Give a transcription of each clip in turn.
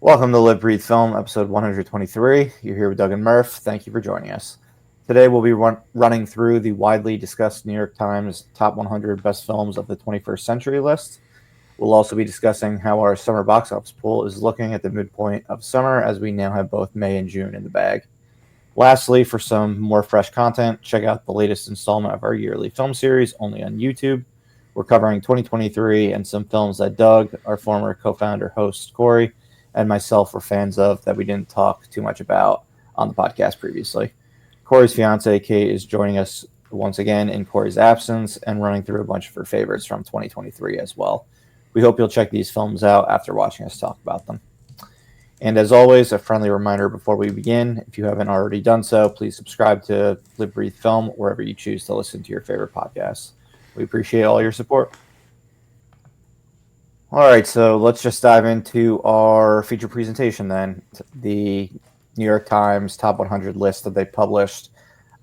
Welcome to Live Breathe Film, episode 123. You're here with Doug and Murph. Thank you for joining us. Today we'll be running through the widely discussed New York Times top 100 best films of the 21st century list. We'll also be discussing how our summer box office pool is looking at the midpoint of summer, as we now have both May and June in the bag. Lastly, for some more fresh content, check out the latest installment of our yearly film series, only on YouTube. We're covering 2023 and some films that Doug, our former co-founder, host Corey, and myself were fans of that we didn't talk too much about on the podcast previously. Corey's fiance, Kate, is joining us once again in Corey's absence and running through a bunch of her favorites from 2023 as well. We hope you'll check these films out after watching us talk about them. And as always, a friendly reminder before we begin, if you haven't already done so, please subscribe to Live Breathe Film wherever you choose to listen to your favorite podcasts. We appreciate all your support. All right, so let's just dive into our feature presentation then. The New York Times top 100 list that they published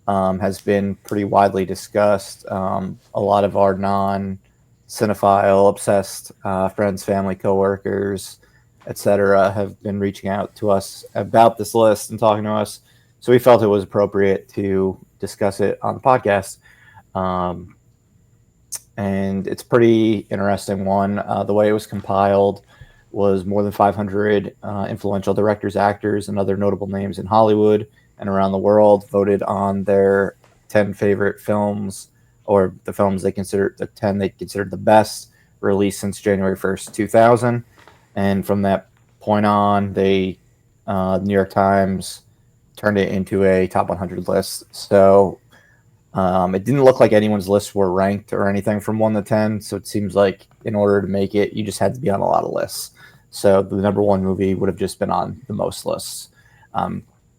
has been pretty widely discussed. A lot of our non-cinephile, obsessed friends, family, coworkers, etc., have been reaching out to us about this list and talking to us. So we felt it was appropriate to discuss it on the podcast. And it's a pretty interesting one. The way it was compiled was more than 500 influential directors, actors, and other notable names in Hollywood and around the world voted on their 10 favorite films, or the films they considered the 10 they considered the best released since January 1st, 2000. And from that point on, New York Times turned it into a top 100 list. So it didn't look like anyone's lists were ranked or anything from 1 to 10. So it seems like in order to make it, you just had to be on a lot of lists. So the number one movie would have just been on the most lists,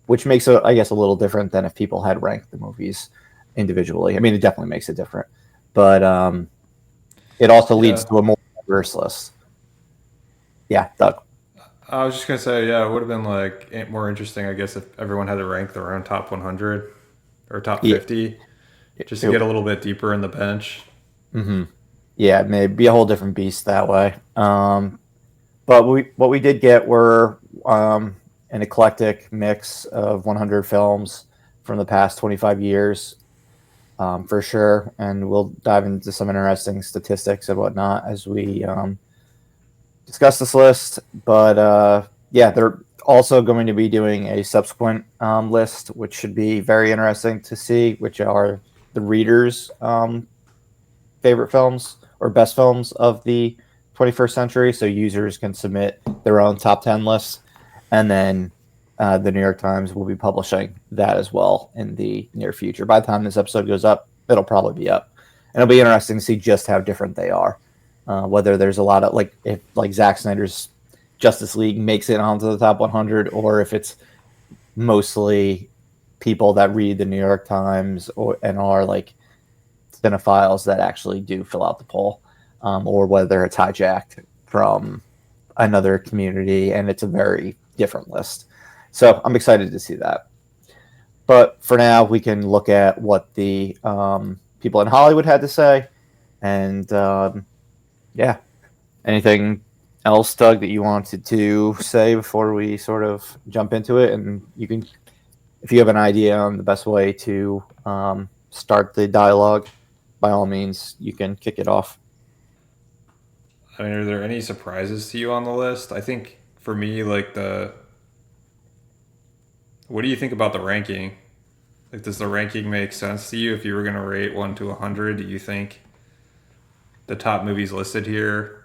which makes it, I guess, a little different than if people had ranked the movies individually. I mean, it definitely makes it different. But it also leads to a more diverse list. Yeah, Doug. I was just going to say, it would have been like more interesting, I guess, if everyone had to rank their own top 100 or top 50. Just to get a little bit deeper in the bench. Mm-hmm. Yeah, it may be a whole different beast that way. But what we did get were an eclectic mix of 100 films from the past 25 years, for sure. And we'll dive into some interesting statistics and whatnot as we discuss this list. But they're also going to be doing a subsequent list, which should be very interesting to see, which are the readers' favorite films or best films of the 21st century. So users can submit their own top 10 lists, and then the New York Times will be publishing that as well in the near future. By the time this episode goes up, it'll probably be up. And it'll be interesting to see just how different they are. Whether there's a lot of, if Zack Snyder's Justice League makes it onto the top 100, or if it's mostly people that read the New York Times and are like cinephiles that actually do fill out the poll, or whether it's hijacked from another community and it's a very different list. So I'm excited to see that. But for now, we can look at what the people in Hollywood had to say. And anything else, Doug, that you wanted to say before we sort of jump into it? And you can, if you have an idea on the best way to start the dialogue, by all means, you can kick it off. I mean, are there any surprises to you on the list? I think for me, what do you think about the ranking? Like, does the ranking make sense to you? If you were going to rate 1 to 100, do you think the top movies listed here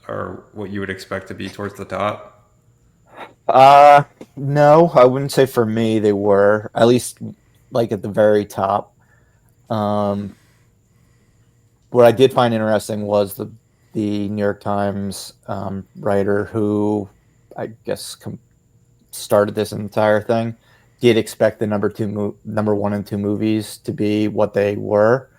are what you would expect to be towards the top? No, I wouldn't say for me they were, at least like at the very top. What I did find interesting was the New York Times writer who, I guess, started this entire thing, did expect the number 1 and 2 movies to be what they were.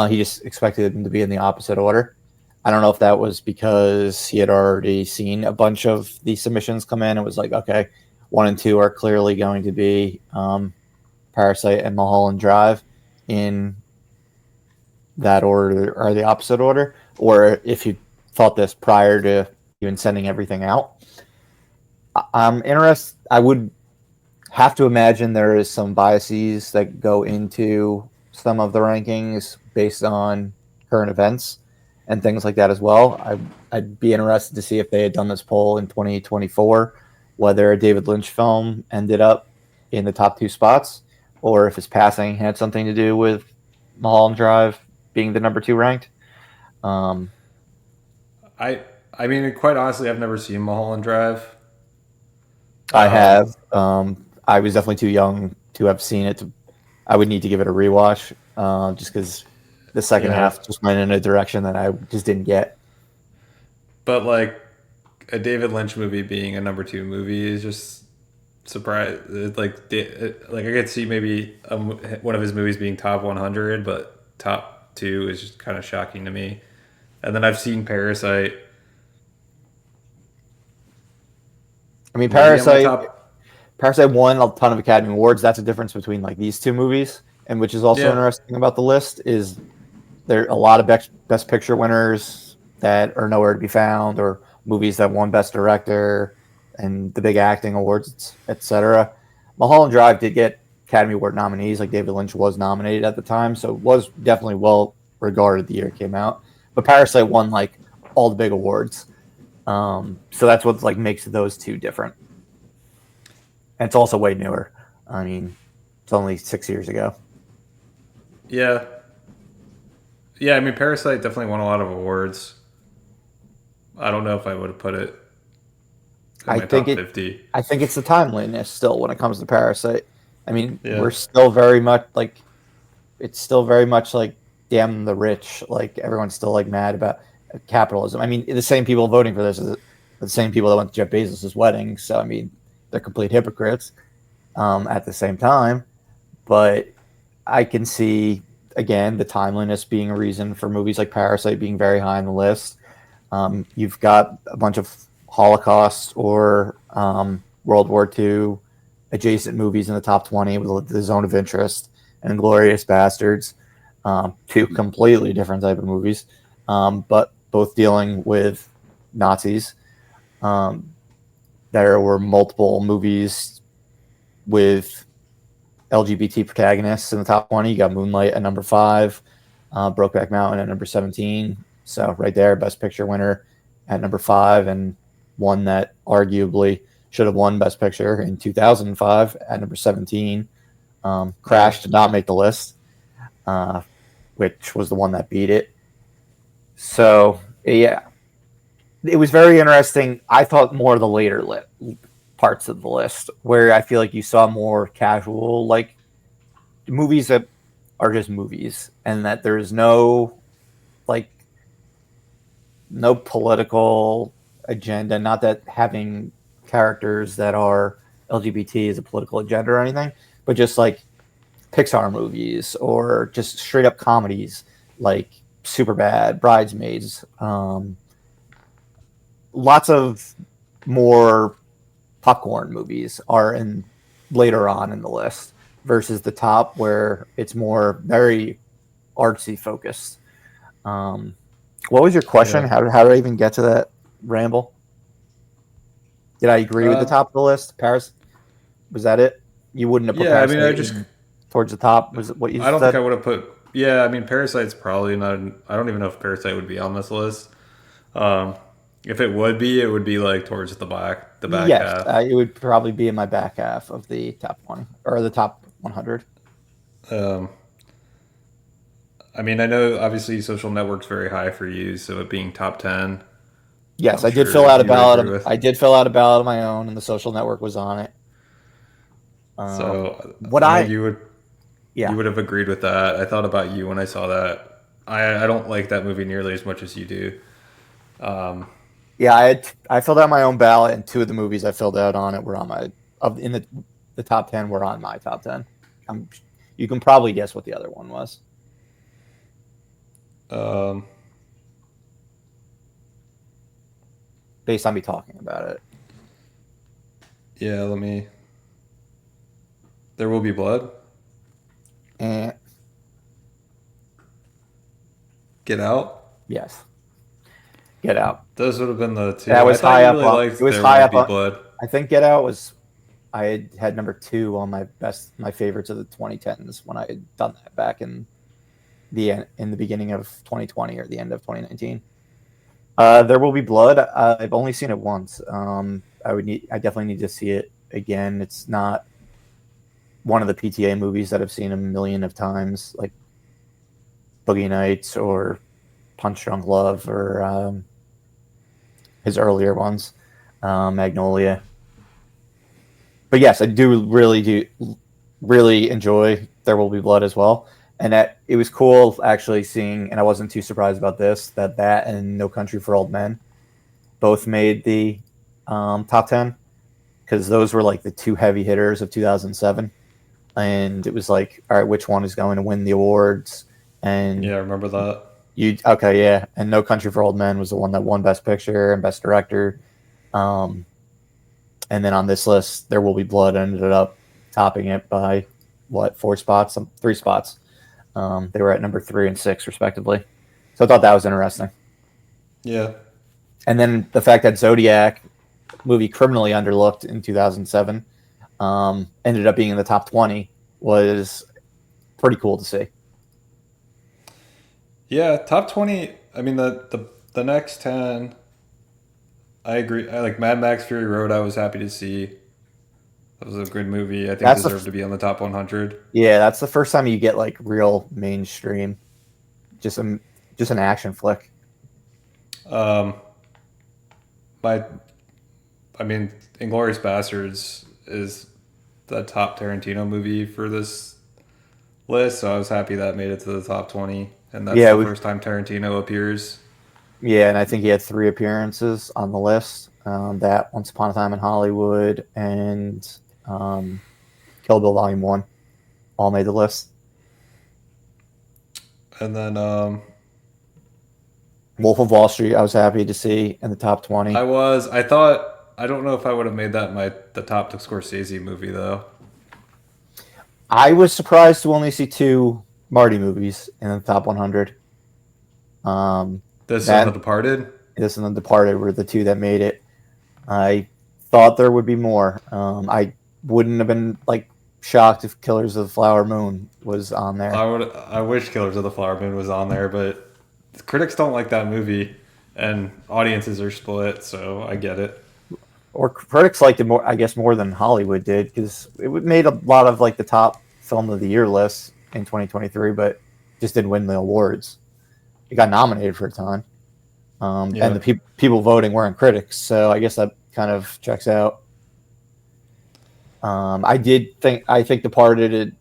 He just expected them to be in the opposite order. I don't know if that was because he had already seen a bunch of the submissions come in. It was like, okay, 1 and 2 are clearly going to be Parasite and Mulholland Drive in that order or the opposite order, or if you thought this prior to and sending everything out. I'm interested. I would have to imagine there is some biases that go into some of the rankings based on current events and things like that as well. I'd be interested to see if they had done this poll in 2024, whether a David Lynch film ended up in the top two spots, or if his passing had something to do with Mulholland Drive being the number two ranked. Um, I I mean, quite honestly, I've never seen Mulholland Drive. I Um, have. I was definitely too young to have seen it. I would need to give it a rewatch, just because the second yeah, half just went in a direction that I just didn't get. but like a David Lynch movie being a number two movie is just surprise. Like I could see maybe one of his movies being top 100, but top two is just kind of shocking to me. And then I've seen Parasite, I mean, maybe on my top. Parasite won a ton of Academy Awards. That's a difference between like these two movies, and which is also Yeah, interesting about the list is there are a lot of best picture winners that are nowhere to be found, or movies that won Best Director and the big acting awards, etc. Mulholland Drive did get Academy Award nominees, like David Lynch was nominated at the time, so it was definitely well regarded the year it came out. But Parasite won like all the big awards, so that's what like makes those two different. And it's also way newer. I mean, it's only 6 years ago. yeah, yeah. I mean, Parasite definitely won a lot of awards. I don't know if I would have put it in I my think top it. 50. I think it's the timeliness still when it comes to Parasite. I mean, Yeah, we're still very much like it's still very much like damn the rich. Like everyone's still like mad about capitalism. I mean, the same people voting for this are the same people that went to Jeff Bezos' wedding. So I mean, they're complete hypocrites at the same time. But I can see again the timeliness being a reason for movies like Parasite being very high on the list. You've got a bunch of Holocaust or World War II adjacent movies in the top 20 with The Zone of Interest and Inglorious Bastards. Two completely different type of movies, but both dealing with Nazis. Um, there were multiple movies with LGBT protagonists in the top 20. You got Moonlight at number 5, Brokeback Mountain at number 17. So right there, Best Picture winner at number 5, and one that arguably should have won Best Picture in 2005 at number 17. yeah. Crash did not make the list, uh, which was the one that beat it. So yeah, it was very interesting. I thought more of the later parts of the list, where I feel like you saw more casual, like movies that are just movies, and that there's like no political agenda. Not that having characters that are LGBT is a political agenda or anything, but just like Pixar movies or just straight up comedies like Superbad, Bridesmaids. Lots of more popcorn movies are in later on in the list versus the top where it's more very artsy focused. Um, what was your question? Yeah. How did I even get to that ramble? Did I agree with the Uh, top of the list? Paris, was that it? You wouldn't have put yeah, I mean, Parasite towards the top, was it what you I don't think said? I would have put. Yeah, I mean, Parasite's probably not. I don't even know if Parasite would be on this list. Um, if it would be like towards the back Yes, half. it would probably be in my back half of the top 20 or the top 100. Um, I mean, I know obviously Social Network's very high for you, so it being top 10, Yes, I'm I did fill sure out a you would ballot. agree with. I did fill out a ballot of my own, and the social network was on it. So What I know I, you yeah, would have agreed with that. I thought about you when I saw that. I don't like that movie nearly as much as you do. Um, yeah, I filled out my own ballot, and two of the movies I filled out on it were on my of in the top 10 were on my top 10. Um, you can probably guess what the other one was um, based on me talking about it. yeah, let me. There will be blood. And Get out. yes, Get Out. Those would have been the That two. I was thought high you up. really It liked was There high Will up. Be Blood. I think Get Out was. I had number 2 on my favorites of the 2010s when I had done that back in the beginning of 2020 or the end of 2019. There Will Be Blood. I've only seen it once. I definitely need to see it again. It's not one of the PTA movies that I've seen a million of times, like Boogie Nights or Punch Drunk Love or his earlier ones, Magnolia. But yes, I do really enjoy There Will Be Blood as well. And that it was cool actually seeing, and I wasn't too surprised about this, that and No Country for Old Men both made the top 10 because those were like the two heavy hitters of 2007. And it was like, all right, which one is going to win the awards? And Yeah, I remember that. okay, yeah. And No Country for Old Men was the one that won Best Picture and Best Director. Um, and then on this list, There Will Be Blood ended up topping it by what, 4 spots, 3 spots. They were at number 3 and 6 respectively. So I thought that was interesting. Yeah. And then the fact that Zodiac, movie criminally underlooked in 2007, ended up being in the top 20 was pretty cool to see. Yeah, top 20. I mean, the next 10, I agree. I like Mad Max Fury Road. I was happy to see. That was a good movie. I think That's deserved to be on the top 100. Yeah, that's the first time you get like real mainstream, just an action flick. Um, my, I mean, Inglorious Bastards is the top Tarantino movie for this list, so I was happy that made it to the top 20, and that's Yeah, the first time Tarantino appears. yeah, and I think he had 3 appearances on the list. That Once Upon a Time in Hollywood and Kill Bill Volume 1 all made the list. And then Wolf of Wall Street, I was happy to see in the top 20. I thought I don't know if I would have made that the top Scorsese movie though. I was surprised to only see 2 Marty movies in the top 100. This That and The Departed. This and The Departed were the 2 that made it. I thought there would be more. I wouldn't have been like shocked if Killers of the Flower Moon was on there. I wish Killers of the Flower Moon was on there, but critics don't like that movie, and audiences are split. So I get it. Or critics liked it more, I guess, more than Hollywood did because it made a lot of like the top film of the year lists in 2023, but just didn't win the awards. It got nominated for a ton, Yeah. and the people voting weren't critics, so I guess that kind of checks out. I think Departed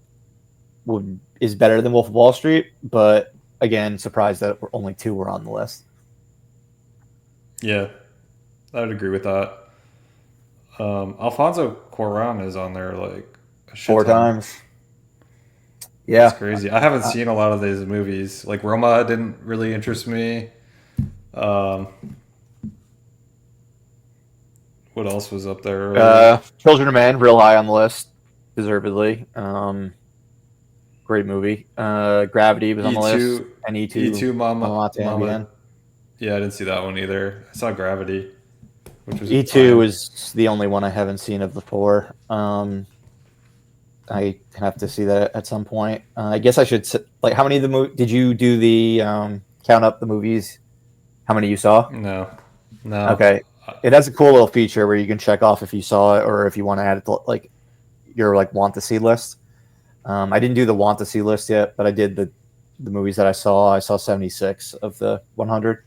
is better than Wolf of Wall Street, but again, surprised that only 2 were on the list. Yeah, I would agree with that. Alfonso Cuarón is on there like a shit 4 ton. times. Yeah, It's crazy. I haven't seen a lot of these movies. Like Roma didn't really interest me. Um, what else was up there earlier? Children of Men, real high on the list, deservedly. Great movie. Gravity was on the list, E2, and E2 E2, Mama Mama. Tambien. Yeah, I didn't see that one either. I saw Gravity, which was E2 fine. is the only one I haven't seen of the 4. I have to see that at some point. I guess I should like how many of the did you do the count up the movies? How many you saw? No, no. Okay, it has a cool little feature where you can check off if you saw it or if you want to add it to like your like want to see list. I didn't do the want to see list yet, but I did the movies that I saw. I saw 76 of the 100.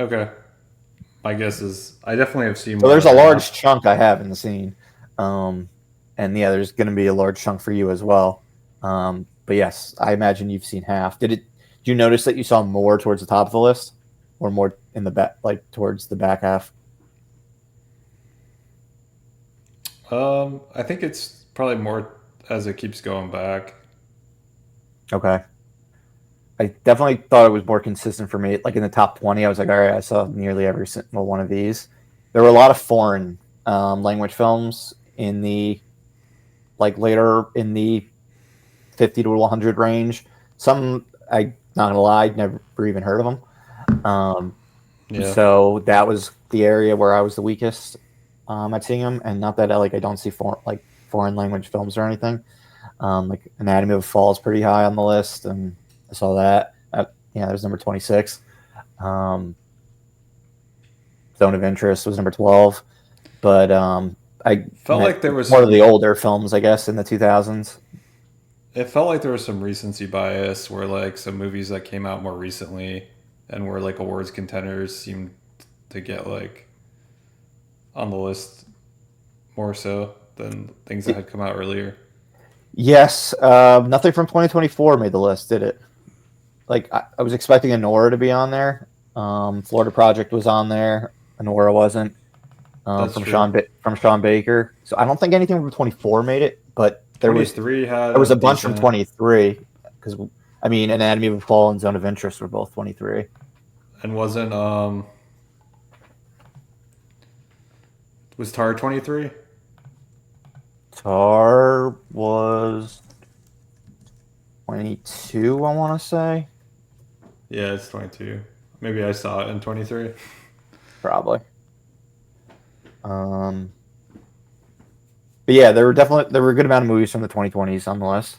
Okay. My guess is I definitely have seen So more there's a than large that. chunk I haven't seen. And yeah, there's going to be a large chunk for you as well. But yes, I imagine you've seen half. Did you notice that you saw more towards the top of the list or more in the back, like towards the back half? I think it's probably more as it keeps going back. Okay. I definitely thought it was more consistent for me. Like in the top 20, I was like, all right, I saw nearly every single one of these. There were a lot of foreign language films in the like later in the 50 to 100 range. Some, I not gonna lie, never even heard of them. Yeah, So that was the area where I was the weakest at seeing them. And not that I don't see foreign language films or anything. Like Anatomy of a Fall is pretty high on the list, and I saw that. Yeah, there's number 26. Um, Zone of Interest was number 12, but I felt meant like there was more of the some. older films, I guess, in the 2000s. It felt like there was some recency bias where like some movies that came out more recently and were like awards contenders seemed to get like on the list more so than things that had come out earlier. Yes, nothing from 2024 made the list, did it? Like I was expecting Anora to be on there. Florida Project was on there. Anora wasn't. That's From true. From Sean Baker. So I don't think anything from 24 made it, but Twenty three had there was a a bunch from decent, 23 because I mean Anatomy of a Fall and Zone of Interest were both 23. and wasn't was Tar 23? Tar was 22, I want to say. Yeah, it's 22. Maybe I saw it in 23. Probably. But yeah, there were a good amount of movies from the 2020s on the list.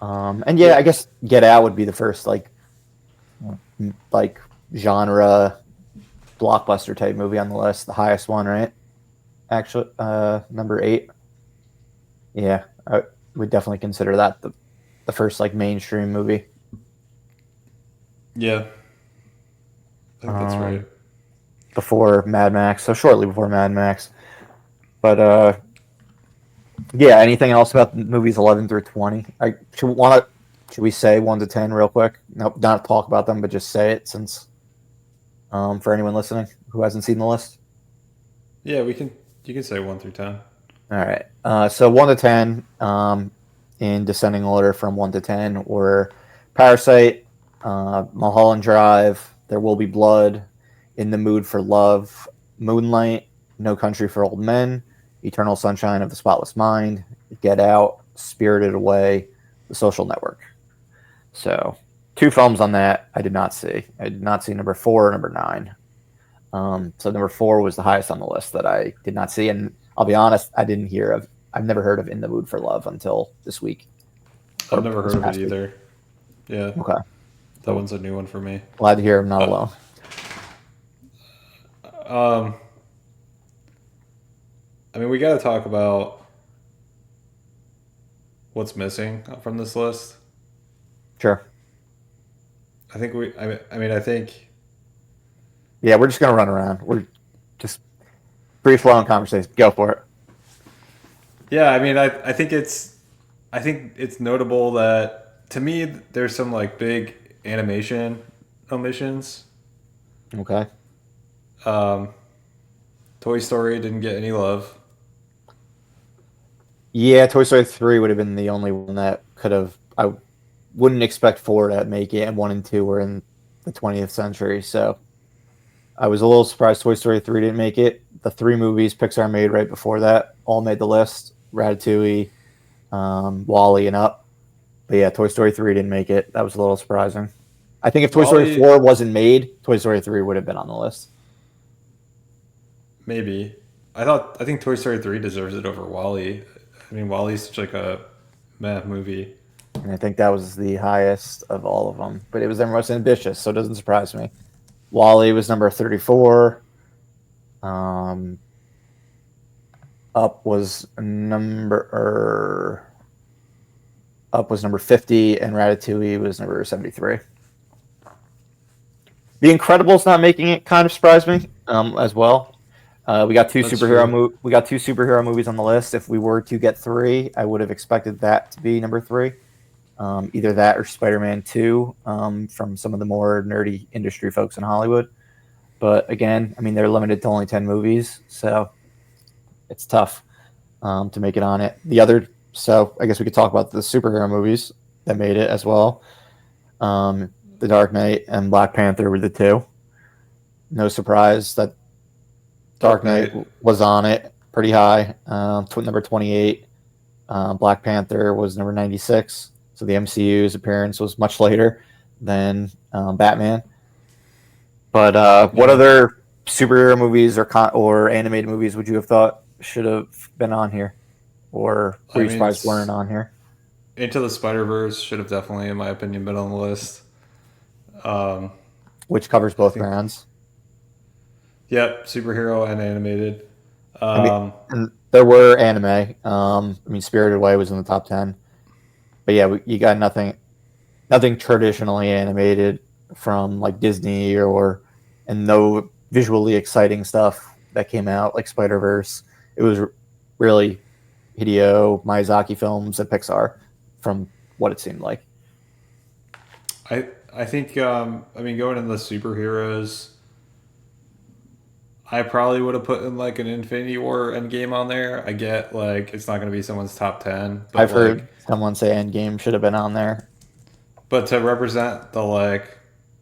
And yeah, Yeah, I guess Get Out would be the first like genre blockbuster type movie on the list, the highest one, right? Actually, number 8. Yeah, I would definitely consider that the first like mainstream movie. yeah, I think that's right. Um, Before Mad Max, so shortly before Mad Max. But yeah, anything else about movies 11 through 20? Should we say 1 to 10 real quick? No, not talk about them, but just say it since for anyone listening who hasn't seen the list. Yeah, we can. You can say 1 through 10. All right. So 1 to 10 in descending order from 1 to 10 were Parasite, Mulholland Drive, There Will Be Blood, In the Mood for Love, Moonlight, No Country for Old Men, Eternal Sunshine of the Spotless Mind, Get Out, Spirited Away, The Social Network. So 2 films on that I did not see. I did not see number 4 or number 9. So number 4 was the highest on the list that I did not see, and I'll be honest, I've never heard of In the Mood for Love until this week I've or never this heard of it past week. either. Yeah, Okay, that so one's a new one for me. glad to hear I'm not Uh, alone. um, I mean, we got to talk about what's missing from this list. Sure. I think we. I mean, I think. Yeah, we're just gonna run around. We're just free flowing conversation. Go for it. Yeah, I mean, I think it's. I think it's notable that to me there's some like big animation omissions. Okay. Um, Toy Story didn't get any love. Yeah, Toy Story 3 would have been the only one that could have. I wouldn't expect 4 to make it, and 1 and 2 were in the 20th century. So I was a little surprised Toy Story 3 didn't make it. The 3 movies Pixar made right before that all made the list: Ratatouille, Wally, and Up. But yeah, Toy Story 3 didn't make it. That was a little surprising. I think if Toy Story Wally, 4 wasn't made, Toy Story 3 would have been on the list. maybe. I think Toy Story 3 deserves it over Wally. I mean, Wally's such like a meh movie. And I think that was the highest of all of them. But it was their most ambitious, so it doesn't surprise me. Wally was number 34. Um, Up was Up was number 50, and Ratatouille was number 73. The Incredibles not making it kind of surprised me as well. That's true. We got 2 superhero movies on the list. If we were to get 3, I would have expected that to be number 3. Either that or Spider-Man 2 from some of the more nerdy industry folks in Hollywood. But again, I mean, they're limited to only 10 movies, so it's tough to make it on it. So I guess we could talk about the superhero movies that made it as well. The Dark Knight and Black Panther were the 2. No surprise that Dark Dark Knight Knight. was on it pretty high, number 28. Black Panther was number 96. So the MCU's appearance was much later than Batman. But what Yeah, other superhero movies or animated movies would you have thought should have been on here, or were I you mean, surprised weren't on here? Into the Spider Verse should have definitely, in my opinion, been on the list. Um, Which covers I both think, brands. yep, superhero and animated. I mean, Um, and there were anime. I mean, Spirited Away was in the top 10, but yeah, you got nothing traditionally animated from like Disney and no visually exciting stuff that came out like Spider Verse. It was really Hideo Miyazaki films at Pixar, from what it seemed like. I think I mean going into the superheroes, I probably would have put in like an Infinity War Endgame on there. I get like it's not going to be someone's top 10, but I've like heard someone say Endgame should have been on there. but to represent the like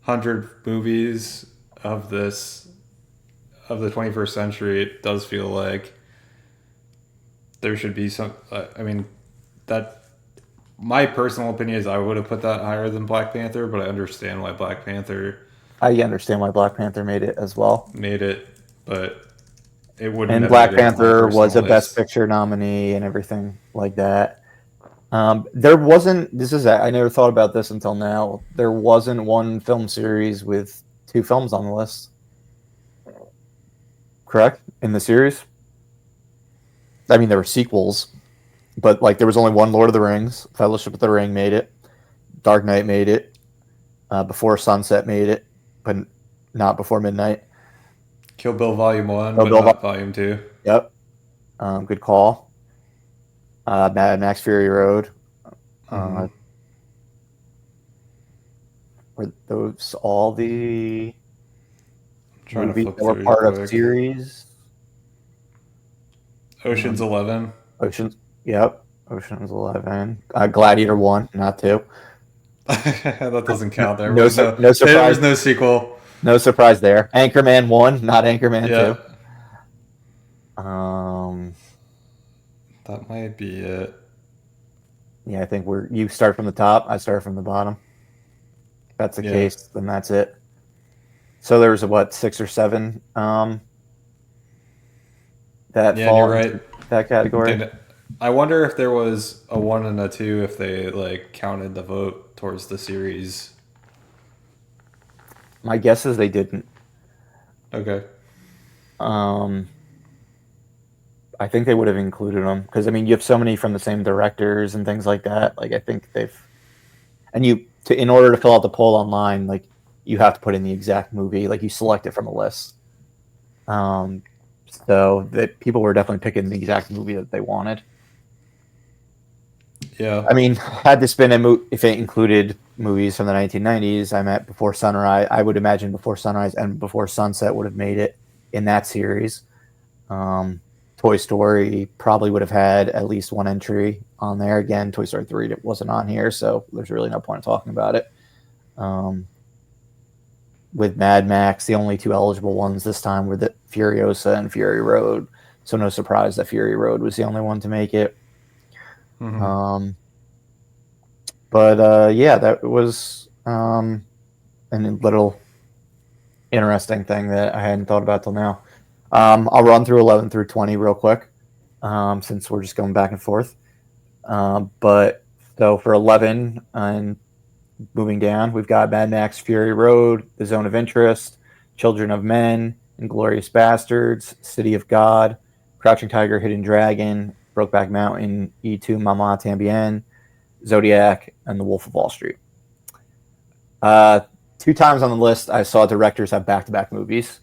100 movies of this of the 21st century, it does feel like there should be some. I mean, that my personal opinion is I would have put that higher than Black Panther, but I understand why Black Panther I understand why Black Panther made it as well. made it, but it would have And never made Black it into my Panther was personal a Best list. Picture nominee and everything like that. There wasn't. This is. I never thought about this until now. There wasn't one film series with two films on the list. Correct in the series. I mean, there were sequels, but like there was only one Lord of the Rings. Fellowship of the Ring made it. Dark Knight made it. Before Sunset made it, but not before midnight. Kill Bill Volume One, Oh, but Bill. not Volume Two. Yep. Good call. Mad Max Fury Road. Mm-hmm. Uh, were those all the Trying to movies flip that were through part of quick. series? Ocean's Um, 11. Oceans. Yep. Ocean's 11. Gladiator 1, not 2. That doesn't count. There No, was no no there surprise. was no sequel. No surprise there. Anchorman 1, not Anchorman Yeah, 2. Um, that might be it. yeah, I think you start from the top, I start from the bottom. If that's the Yeah, case, then that's it. So there was what, 6 or 7 that yeah, and you're fall right. into that category. They, I wonder if there was a one and a two if they like counted the vote towards the series. My guess is they didn't. Okay. Um, I think they would have included them because I mean you have so many from the same directors and things like that. Like I think they've and in order to fill out the poll online, like you have to put in the exact movie, like you select it from a list. Um, so that people were definitely picking the exact movie that they wanted. Yeah. I mean, had this been if it included movies from the 1990s, I meant Before Sunrise. I would imagine Before Sunrise and Before Sunset would have made it in that series. Um, Toy Story probably would have had at least one entry on there. Again, Toy Story 3 wasn't on here, so there's really no point in talking about it. Um, with Mad Max, the only two eligible ones this time were the Furiosa and Fury Road. So no surprise that Fury Road was the only one to make it. Mm-hmm. Um, but yeah, that was a little interesting thing that I hadn't thought about till now. I'll run through 11 through 20 real quick, since we're just going back and forth. But so for 11 and moving down, we've got Mad Max Fury Road, The Zone of Interest, Children of Men, Inglorious Bastards, City of God, Crouching Tiger, Hidden Dragon, Brokeback Mountain, E2 Mama Tambien, Zodiac, and The Wolf of Wall Street. Uh, Two times on the list, I saw directors have back-to-back movies.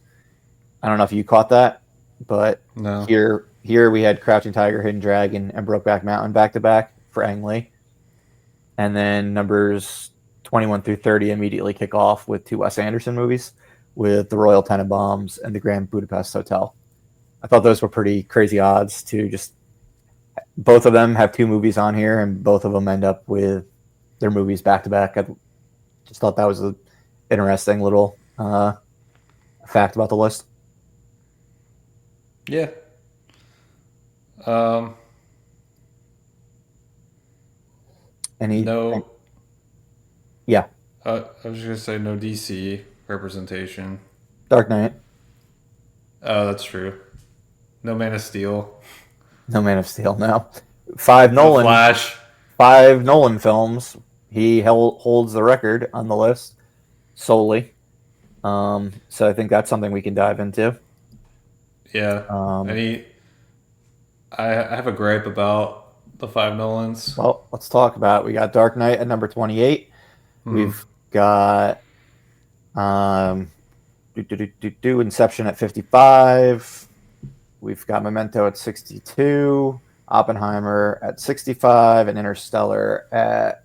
I don't know if you caught that, but No. here we had Crouching Tiger, Hidden Dragon, and Brokeback Mountain back-to-back for Ang Lee. And then numbers 21 through 30 immediately kick off with two Wes Anderson movies, with The Royal Tenenbaums and The Grand Budapest Hotel. I thought those were pretty crazy odds to just both of them have two movies on here, and both of them end up with their movies back to back. I just thought that was an interesting little fact about the list. Yeah. Um. Any, No. yeah, I was just gonna say no DC representation. Dark Knight. Oh, that's true. No Man of Steel. No Man of Steel. No. Five The Nolan. Flash. Five Nolan films. He holds the record on the list solely. So I think that's something we can dive into. Yeah. Um, Any? I have a gripe about the five Nolans. well, let's talk about it. We got Dark Knight at number 28. Hmm. We've got um, Inception at 55. We've got Memento at 62. Oppenheimer at 65. And Interstellar at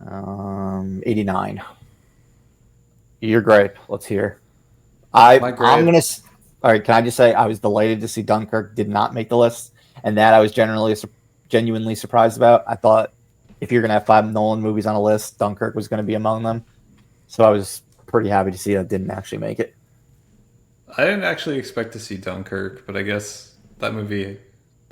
89. You're great. Let's hear. My I'm gripe. gonna. All right. Can I just say I was delighted to see Dunkirk did not make the list, and that I was genuinely surprised about. I thought if you're gonna have five Nolan movies on a list, Dunkirk was gonna be among them. So I was pretty happy to see that didn't actually make it. I didn't actually expect to see Dunkirk, but I guess that movie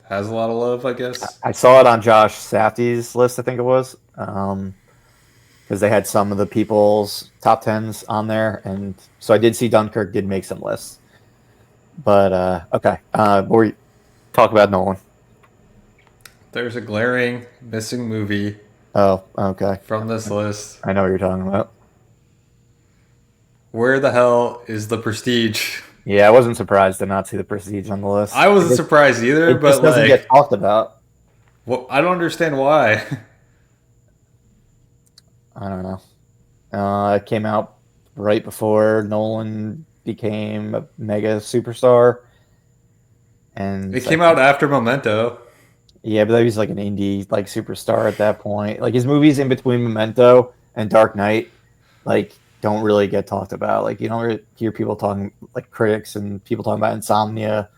has a lot of love. I guess. I saw it on Josh Safdie's list, I think it was, because they had some of the people's top tens on there, and so I did see Dunkirk did make some lists. But okay, we talk about Nolan. There's a glaring missing movie Oh, okay, from this list. I know what you're talking about. Where the hell is The Prestige? Yeah, I wasn't surprised to not see the Prestige on the list. I wasn't surprised either, It just but doesn't get like, talked about. well, I don't understand why. I don't know. It came out right before Nolan became a mega superstar, and It came out after Memento. yeah, but he was like an indie like superstar at that point. Like his movies in between Memento and Dark Knight, like don't really get talked about. Like you don't really hear people talking, like critics and people talking about Insomnia,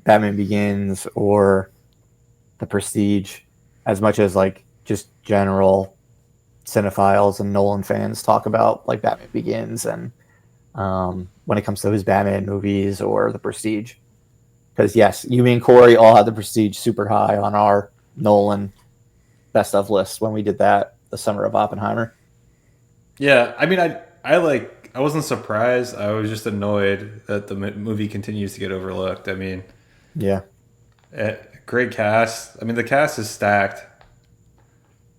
Batman Begins, or The Prestige, as much as like just general cinephiles and Nolan fans talk about like Batman Begins and when it comes to his Batman movies or The Prestige. Because yes, you and Corey all had The Prestige super high on our Nolan best of list when we did that the summer of Oppenheimer. Yeah, I mean, I wasn't surprised. I was just annoyed that the movie continues to get overlooked. I mean, Yeah, great cast. I mean, the cast is stacked.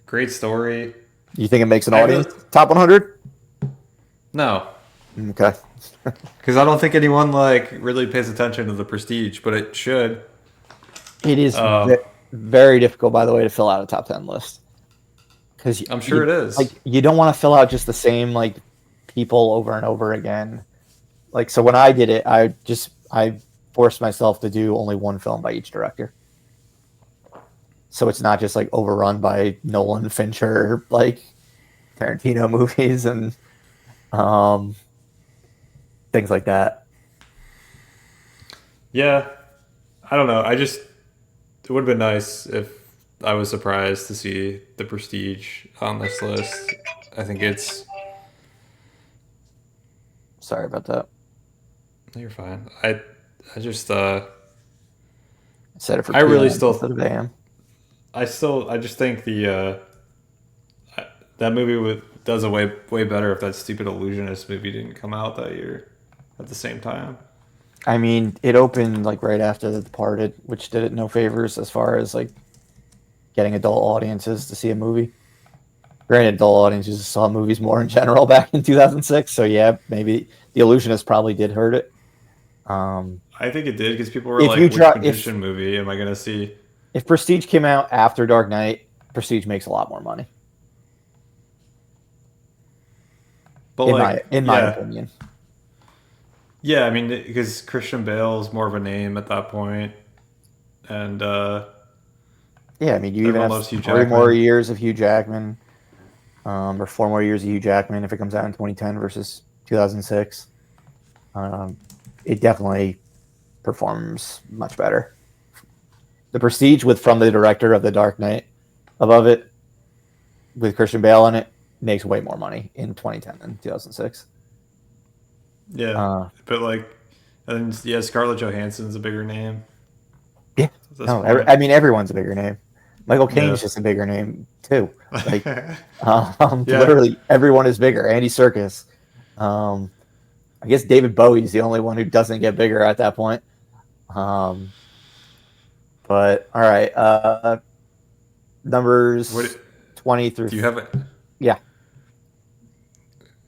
Great story. you think it makes an I audience really top 100? no, Okay, because I don't think anyone like really pays attention to the Prestige, but it should. it is Um, very difficult, by the way, to fill out a top 10 list because I'm sure it is. like you don't want to fill out just the same like people over and over again. Like so when I did it, I forced myself to do only one film by each director. So it's not just like overrun by Nolan, Fincher, like Tarantino movies and um, things like that. Yeah, I don't know. I just it would have been nice if I was surprised to see the Prestige on this list. I think it's. Sorry about that. You're fine. I just I said it for I really PM still instead of AM. I just think the that movie does a way better if that stupid illusionist movie didn't come out that year at the same time. I mean, it opened like right after The Departed, which did it no favors as far as like getting adult audiences to see a movie. Granted, adult audiences saw movies more in general back in 2006, so yeah, maybe The Illusionist probably did hurt it. Um, I think it did because people were if like, you "Which drop magician movie am I gonna see?" if Prestige came out after Dark Knight, Prestige makes a lot more money, But in my like, yeah, opinion. yeah. I mean, because Christian Bale is more of a name at that point, and Yeah, I mean, you even everyone have loves Hugh 3 more Jackman. years of Hugh Jackman, or 4 more years of Hugh Jackman if it comes out in 2010 versus 2006. Um, it definitely performs much better. The Prestige with from the director of The Dark Knight above it with Christian Bale in it makes way more money in 2010 than 2006. Yeah, Uh, but like, and then, yeah, Scarlett Johansson's a bigger name yeah, at this no, point. I mean everyone's a bigger name. Michael Yeah, Caine's just a bigger name too. Like yeah, literally everyone is bigger. Andy Serkis. Um, I guess David Bowie's the only one who doesn't get bigger at that point. Um, but all right, What numbers 20 through do you have? yeah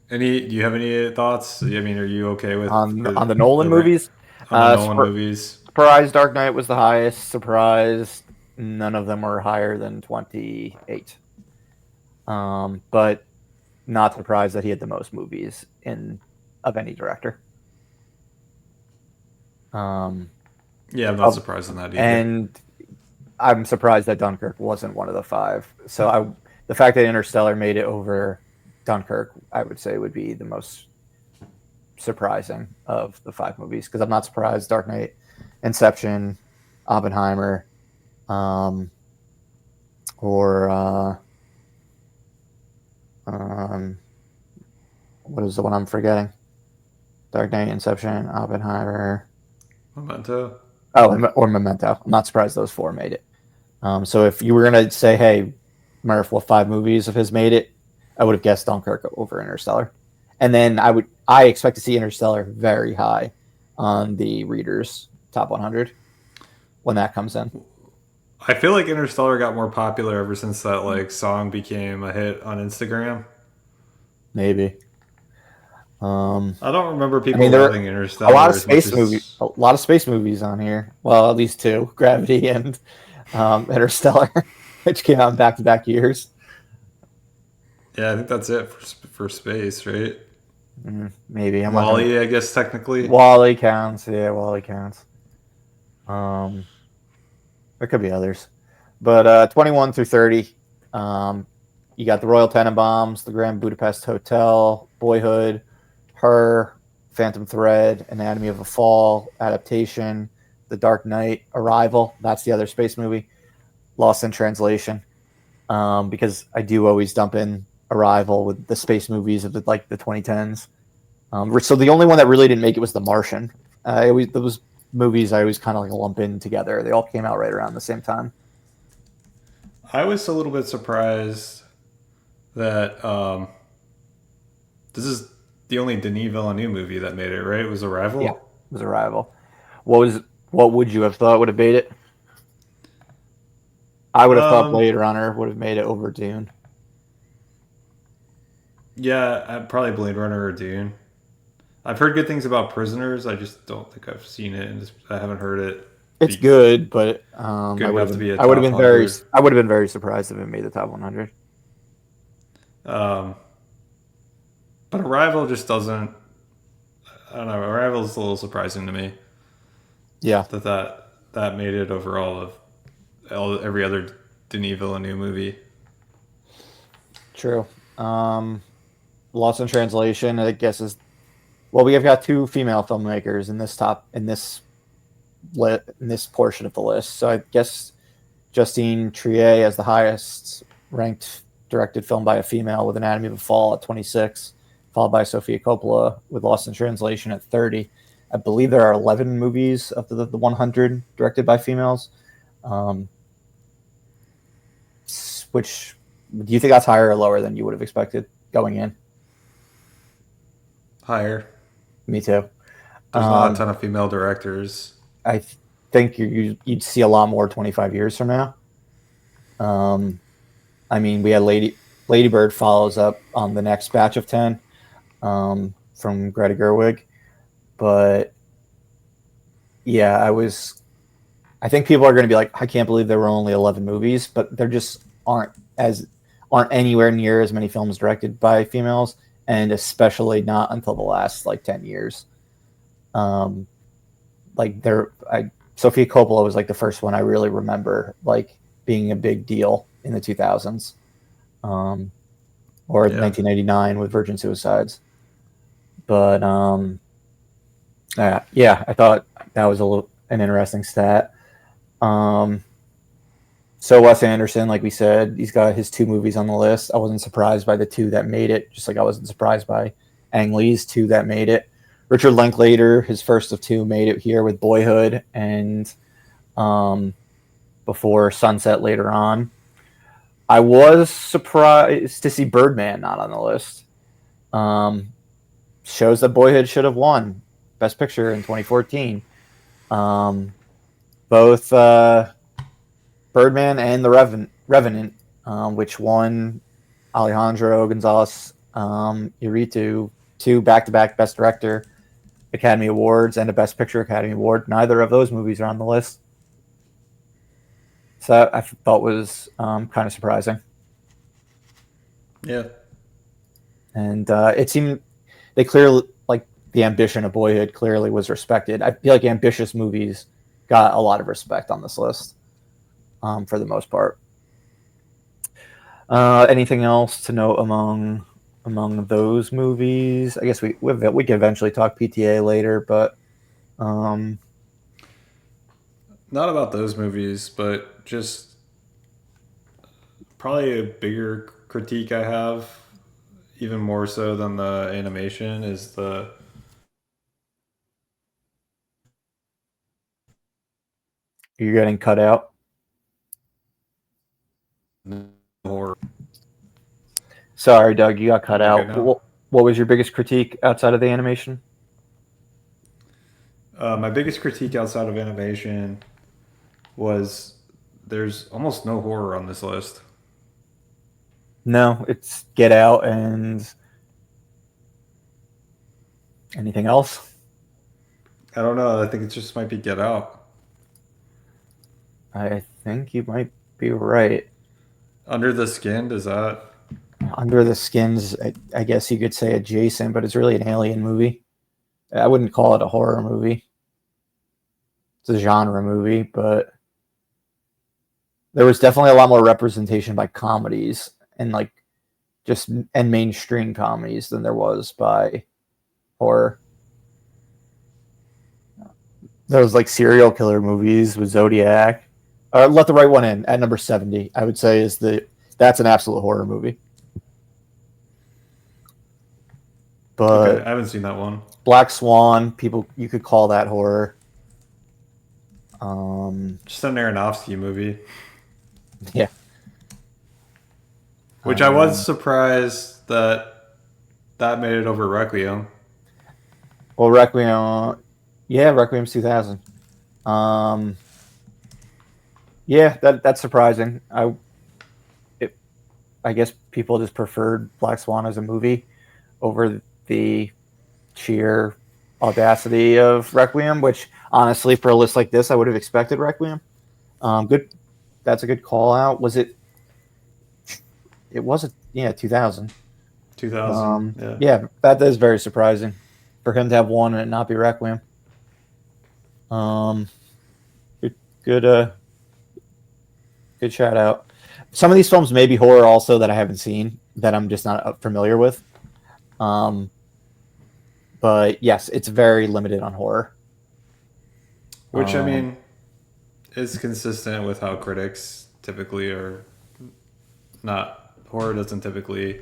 Any? Do you have any thoughts? I mean, are you okay with on the Nolan the movies. on the Nolan movies? Surprise, Dark Knight was the highest. Surprise, none of them were higher than 28. But not surprised that he had the most movies in of any director. Um, Yeah, I'm not of, surprised in that either. and I'm surprised that Dunkirk wasn't one of the five. The fact that Interstellar made it over Dunkirk, I would say, would be the most surprising of the five movies, because I'm not surprised Dark Knight, Inception, Oppenheimer, or um, what is the one I'm forgetting? Dark Knight, Inception, Oppenheimer. Memento. Oh, or Memento. I'm not surprised those four made it. So if you were gonna say, "Hey, Murph, what five movies of his made it?" I would have guessed Dunkirk over Interstellar, and then I expect to see Interstellar very high on the readers' top 100 when that comes in. I feel like Interstellar got more popular ever since that like song became a hit on Instagram. Maybe. Um, I don't remember I people mean, there are loving Interstellar as much as. a lot of space movies on here. Well, at least two: Gravity and Interstellar, which came out in back-to-back years. Yeah, I think that's it for space, right? Maybe I'm not gonna. Wally, I guess technically. Wally counts. Yeah, Wally counts. Um, there could be others, but 21 through 30. You got the Royal Tenenbaums, the Grand Budapest Hotel, Boyhood, Her, Phantom Thread, Anatomy of a Fall, Adaptation, The Dark Knight, Arrival. That's the other space movie. Lost in Translation, because I do always dump in Arrival with the space movies of the 2010s. So the only one that really didn't make it was The Martian. Those movies I always kind of like lump in together. They all came out right around the same time. I was a little bit surprised that this is the only Denis Villeneuve movie that made it. Right? It was Yeah, Arrival. it was Arrival. What would you have thought would have made it? I would have thought Um, Blade Runner would have made it over Dune. yeah, probably Blade Runner or Dune. I've heard good things about Prisoners. I just don't think I've seen it, and I haven't heard it It's be good, but good enough to be a I would have top been very 100. I would have been very surprised if it made the top 100. Um, but Arrival just doesn't. I don't know. Arrival is a little surprising to me Yeah, that made it over every other Denis Villeneuve movie. true. Lost in Translation, I guess is well. We have got two female filmmakers in this portion of the list. So I guess Justine Triet as the highest ranked directed film by a female with Anatomy of a Fall at 26, followed by Sofia Coppola with Lost in Translation at 30. I believe there are 11 movies of the 100 directed by females. Um, which do you think that's higher or lower than you would have expected going in? Higher. Me too. There's not a Um, ton of female directors. I think you'd see a lot more 25 years from now. Um, I mean, we had Lady Bird follows up on the next batch of 10 from Greta Gerwig, but yeah, I think people are going to be like, I can't believe there were only 11 movies, but there just aren't anywhere near as many films directed by females, and especially not until the last like 10 years. Um, like Sophia Coppola was like the first one I really remember like being a big deal in the 2000s, or Yeah. 1999 with Virgin Suicides. But yeah, I thought that was an interesting stat. Um, so Wes Anderson, like we said, he's got his two movies on the list. I wasn't surprised by the two that made it, just like I wasn't surprised by Ang Lee's two that made it. Richard Linklater, his first of two, made it here with Boyhood and before Sunset later on. I was surprised to see Birdman not on the list. shows that Boyhood should have won Best Picture in 2014. Both Birdman and The Revenant, which won Alejandro Gonzalez Iñárritu two back-to-back Best Director Academy Awards and a Best Picture Academy Award. Neither of those movies are on the list. So that I thought was kind of surprising. Yeah. And it seemed they clearly, like, the ambition of Boyhood clearly was respected. I feel like ambitious movies got a lot of respect on this list for the most part. Anything else to note among those movies? I guess we could eventually talk PTA later, but Not about those movies, but just probably a bigger critique I have, even more so than the animation, is the you're getting cut out. horror. Sorry, Doug, you got cut Am I out. good now? What was your biggest critique outside of the animation? My biggest critique outside of animation was there's almost no horror on this list. No, it's Get Out and anything else. I don't know. I think it just might be Get Out. I think you might be right. Under the Skin, does that? Under the Skin's, I guess you could say adjacent, but it's really an alien movie. I wouldn't call it a horror movie. It's a genre movie, but there was definitely a lot more representation by comedies and and mainstream comedies than there was by horror. There was like serial killer movies with Zodiac. Let the Right One In at number 70. I would say that's an absolute horror movie. But Okay, I haven't seen that one. Black Swan, you could call that horror. Just an Aronofsky movie. Yeah. Which I was surprised that made it over Requiem. Well, Requiem's 2000. Yeah, that's surprising. I guess people just preferred Black Swan as a movie over the sheer audacity of Requiem, which honestly, for a list like this, I would have expected Requiem. Good. That's a good call out. Was it? It wasn't. Yeah, 2000. 2000. Yeah. Yeah, that is very surprising for him to have one and it not be Requiem. Good shout out. Some of these films may be horror also that I haven't seen that I'm just not familiar with. But yes, it's very limited on horror. Which, I mean, is consistent with how critics typically are not. Horror doesn't typically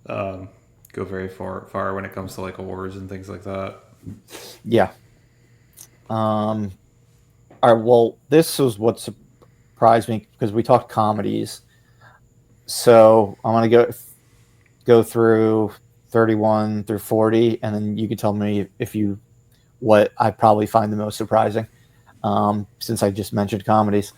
go very far when it comes to like awards and things like that. Yeah. All right. Well, this was what surprised me because we talked comedies. So I want to go through 31 through 40, and then you can tell me what I probably find the most surprising. Since I just mentioned comedies,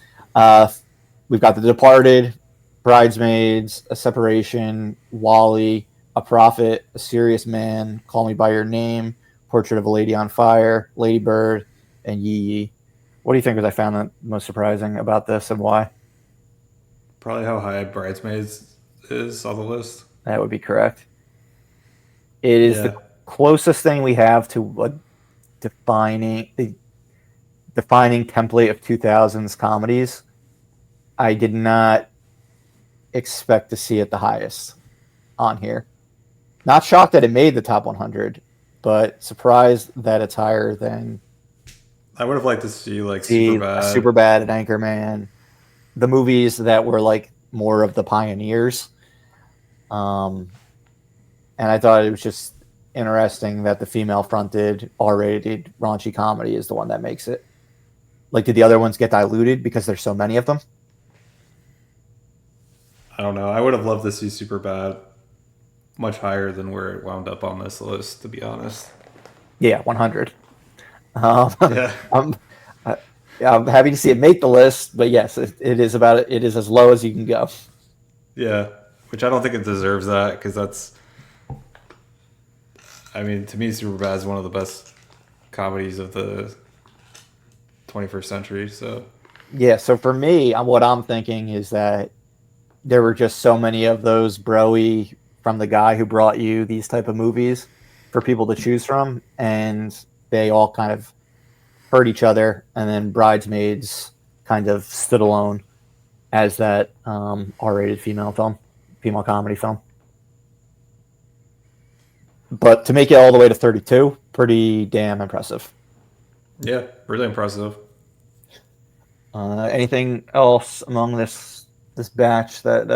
we've got The Departed, Bridesmaids, A Separation, Wall-E, A Prophet, A Serious Man, Call Me by Your Name, Portrait of a Lady on Fire, Lady Bird, and Yi Yi. What do you think was I found the most surprising about this and why? Probably how high Bridesmaids is on the list. That would be correct. It is the closest thing we have to a defining template of 2000s comedies. I did not expect to see it the highest on here. Not shocked that it made the top 100, but surprised that it's higher than. I would have liked to see like Superbad, Superbad, and Anchorman, the movies that were like more of the pioneers. And I thought it was just interesting that the female-fronted, R-rated, raunchy comedy is the one that makes it. Like, did the other ones get diluted because there's so many of them? I don't know. I would have loved to see Superbad. much higher than where it wound up on this list, to be honest. Yeah, 100. Um, Yeah, I'm, I, I'm happy to see it make the list, but yes, it is about it. It is as low as you can go. yeah. Which I don't think it deserves that because that's. I mean, to me, Superbad is one of the best comedies of the 21st century. So Yeah, so for me, what I'm thinking is that there were just so many of those broy from the guy who brought you these type of movies for people to choose from, and they all kind of hurt each other, and then Bridesmaids kind of stood alone as that R-rated female comedy film. But to make it all the way to 32, pretty damn impressive. yeah, really impressive. Anything else among this batch that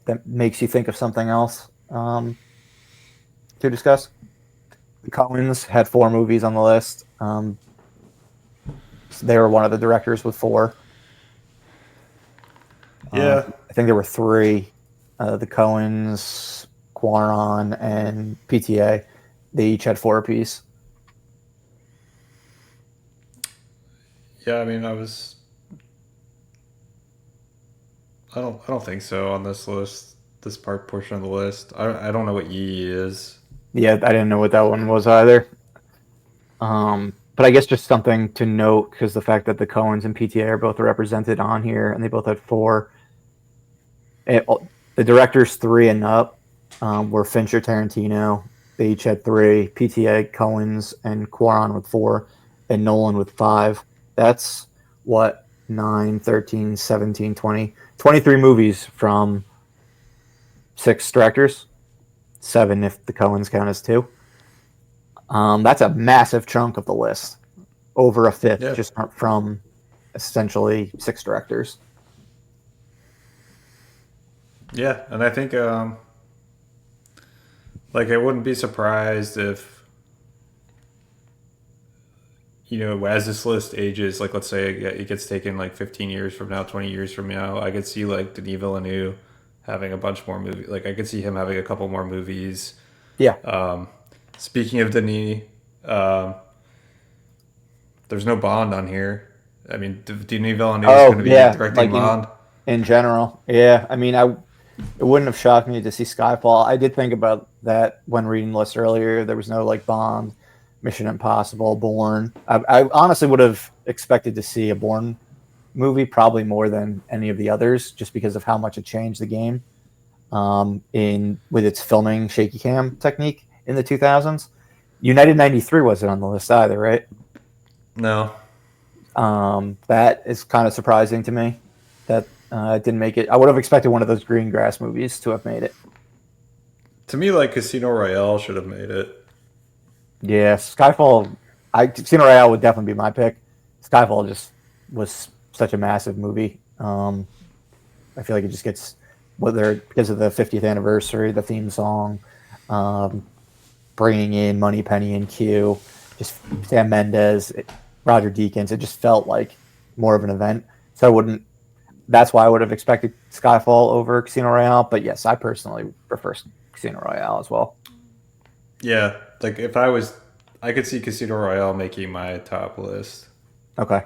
that makes you think of something else to discuss? The Coens had 4 movies on the list. So they were one of the directors with 4. Yeah, I think there were 3. The Coens, Quaron, and PTA. They each had 4 apiece. yeah. I mean, I was. I don't think so on this list. This part portion of the list. I don't know what Yee is. Yeah, I didn't know what that one was either. But I guess just something to note because the fact that the Coens and PTA are both represented on here, and they both had 4. It, the directors 3 and up were Fincher, Tarantino. They each had 3. PTA, Coens, and Quaron with 4, and Nolan with 5. That's what 9, 13, 17, 20, 23 movies from 6 directors. 7 if the Coens count as 2. That's a massive chunk of the list, over a fifth, Yeah, just from essentially 6 directors. yeah, and I think like I wouldn't be surprised if as this list ages, like let's say it gets taken like 15 years from now, 20 years from now, I could see like Denis Villeneuve having a bunch more movies. Like I could see him having a couple more movies. Yeah. Speaking of Denis, um, there's no Bond on here. I mean, Denis Villeneuve is going Oh to be yeah, directing like Bond. in general. Yeah, I mean, it wouldn't have shocked me to see Skyfall. I did think about that when reading the list earlier. There was no like Bond, Mission Impossible, Bourne. I honestly would have expected to see a Bourne movie probably more than any of the others, just because of how much it changed the game in with its filming shaky cam technique in the 2000s. United 93 wasn't on the list either, right? No, That is kind of surprising to me that it didn't make it. I would have expected one of those Greengrass movies to have made it. to me, like Casino Royale should have made it. Yeah, Skyfall. Casino Royale would definitely be my pick. Skyfall just was such a massive movie. I feel like it just gets whether because of the 50th anniversary, the theme song, um, bringing in Money Penny and Q, just Sam Mendes, Roger Deakins. It just felt like more of an event. So I wouldn't. That's why I would have expected Skyfall over Casino Royale. But yes, I personally prefer Casino Royale as well. Yeah, like if I was, I could see Casino Royale making my top list. Okay.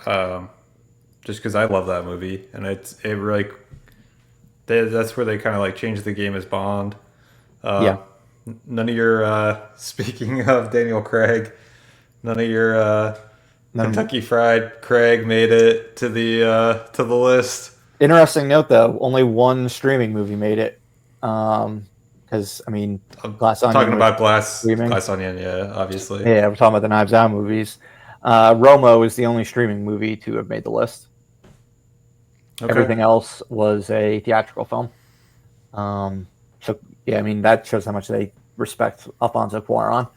Um, just because I love that movie, and it really that's where they kind of like changed the game as Bond. Yeah. Um, none of your speaking of Daniel Craig, none of your Then Kentucky Fried Craig made it to the list. interesting note though, only one streaming movie made it. Because I mean, I'm Glass Onion talking was about streaming. Glass Onion, yeah, obviously. Yeah, we're talking about the Knives Out movies. Romo is the only streaming movie to have made the list. Okay. Everything else was a theatrical film. So yeah, I mean that shows how much they respect Alfonso Cuarón.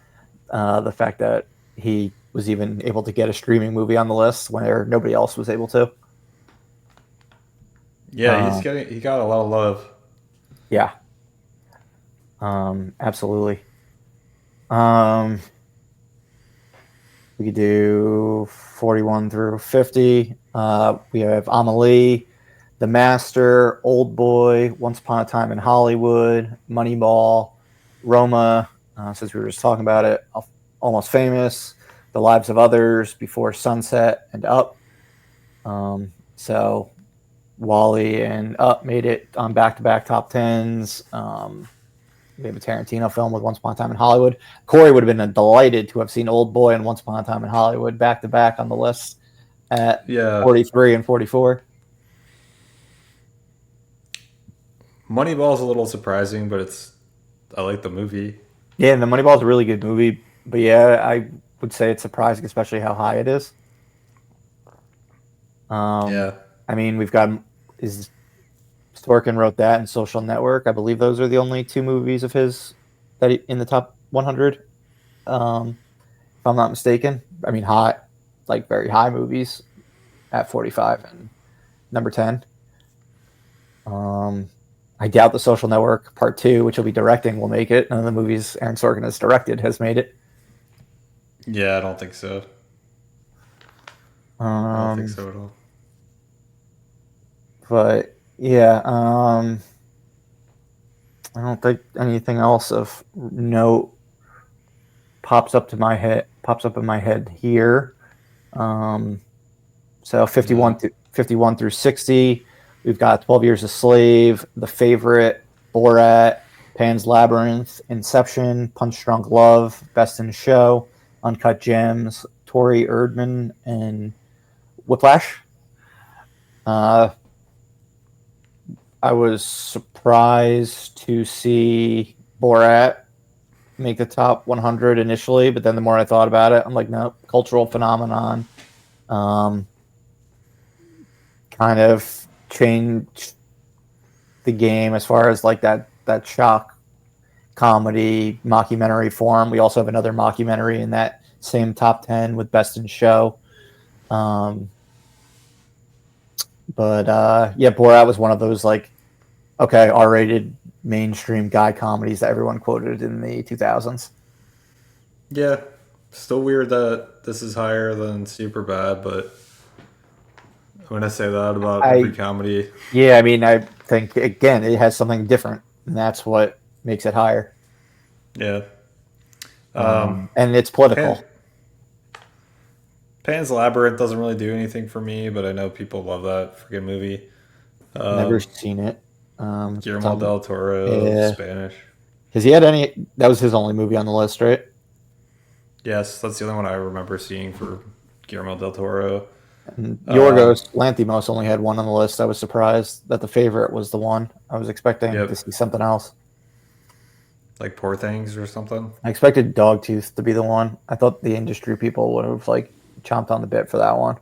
The fact that he was even able to get a streaming movie on the list where nobody else was able to. Yeah, Uh, he got a lot of love. yeah, absolutely. Um, we could do 41 through 50. We have Amelie, The Master, Old Boy, Once Upon a Time in Hollywood, Moneyball, Roma, since we were just talking about it, Almost Famous, The Lives of Others, Before Sunset, and Up. So Wally and Up made it on back-to-back top tens. We have a Tarantino film with Once Upon a Time in Hollywood. Corey would have been delighted to have seen Old Boy and Once Upon a Time in Hollywood back-to-back on the list at Yeah, 43 and 44. Moneyball's a little surprising, but I like the movie. Yeah, and the Moneyball is a really good movie. But yeah, I would say it's surprising, especially how high it is. Um, Yeah, I mean, we've got is Sorkin wrote that and Social Network. I believe those are the only two movies of his in the top 100. If I'm not mistaken. I mean, high, like very high movies at 45 and number 10. I doubt the Social Network Part 2, which he'll be directing, will make it. None of the movies Aaron Sorkin has directed has made it. yeah, I don't think so. I don't think Um, so at all. but yeah, I don't think anything else of note pops up in my head here. Um, so No. 51 through 60, we've got 12 Years a Slave, The Favorite, Borat, Pan's Labyrinth, Inception, Punch Drunk Love, Best in Show, Uncut Gems, Tori Erdman, and Whiplash. Uh, I was surprised to see Borat make the top 100 initially, but then the more I thought about it, I'm like, no, cultural phenomenon. Um, kind of changed the game as far as like that shock comedy mockumentary form. We also have another mockumentary in that same top 10 with Best in Show. Um, but yeah, Borat was one of those like, okay, R-rated mainstream guy comedies that everyone quoted in the 2000s. Yeah, still weird that this is higher than Superbad, but I'm gonna say that about every I comedy. Yeah, I mean, I think again it has something different, and that's what makes it higher. Yeah. Um, And it's Pan, political. Pan's Labyrinth doesn't really do anything for me, but I know people love that freaking movie. Never Um, seen it. Guillermo del Toro, Yeah. Spanish. Has he had any? That was his only movie on the list, right? Yes, that's the only one I remember seeing for Guillermo del Toro. And Um, Yorgos Lanthimos only had one on the list. I was surprised that The Favorite was the one. I was expecting to yep, see something else. like Poor Things or something. I expected Dogtooth to be the one. I thought the industry people would have like chomped on the bit for that one.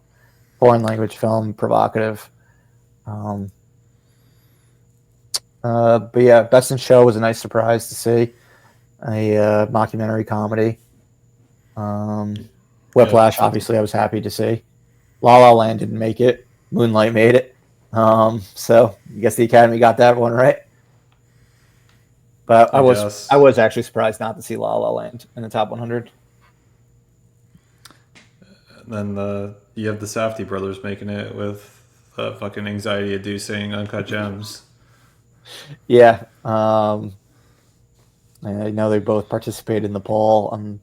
Foreign language film, provocative. Um, but yeah, Best in Show was a nice surprise to see a mockumentary comedy. Um, Yep. Whiplash, obviously, I was happy to see. La La Land didn't make it. Moonlight made it. So I guess the Academy got that one right. But I I guess. was actually surprised not to see La La Land in the top 100. And then you have the Safdie brothers making it with fucking anxiety-inducing Uncut Gems. Yeah, I know they both participated in the poll. I'm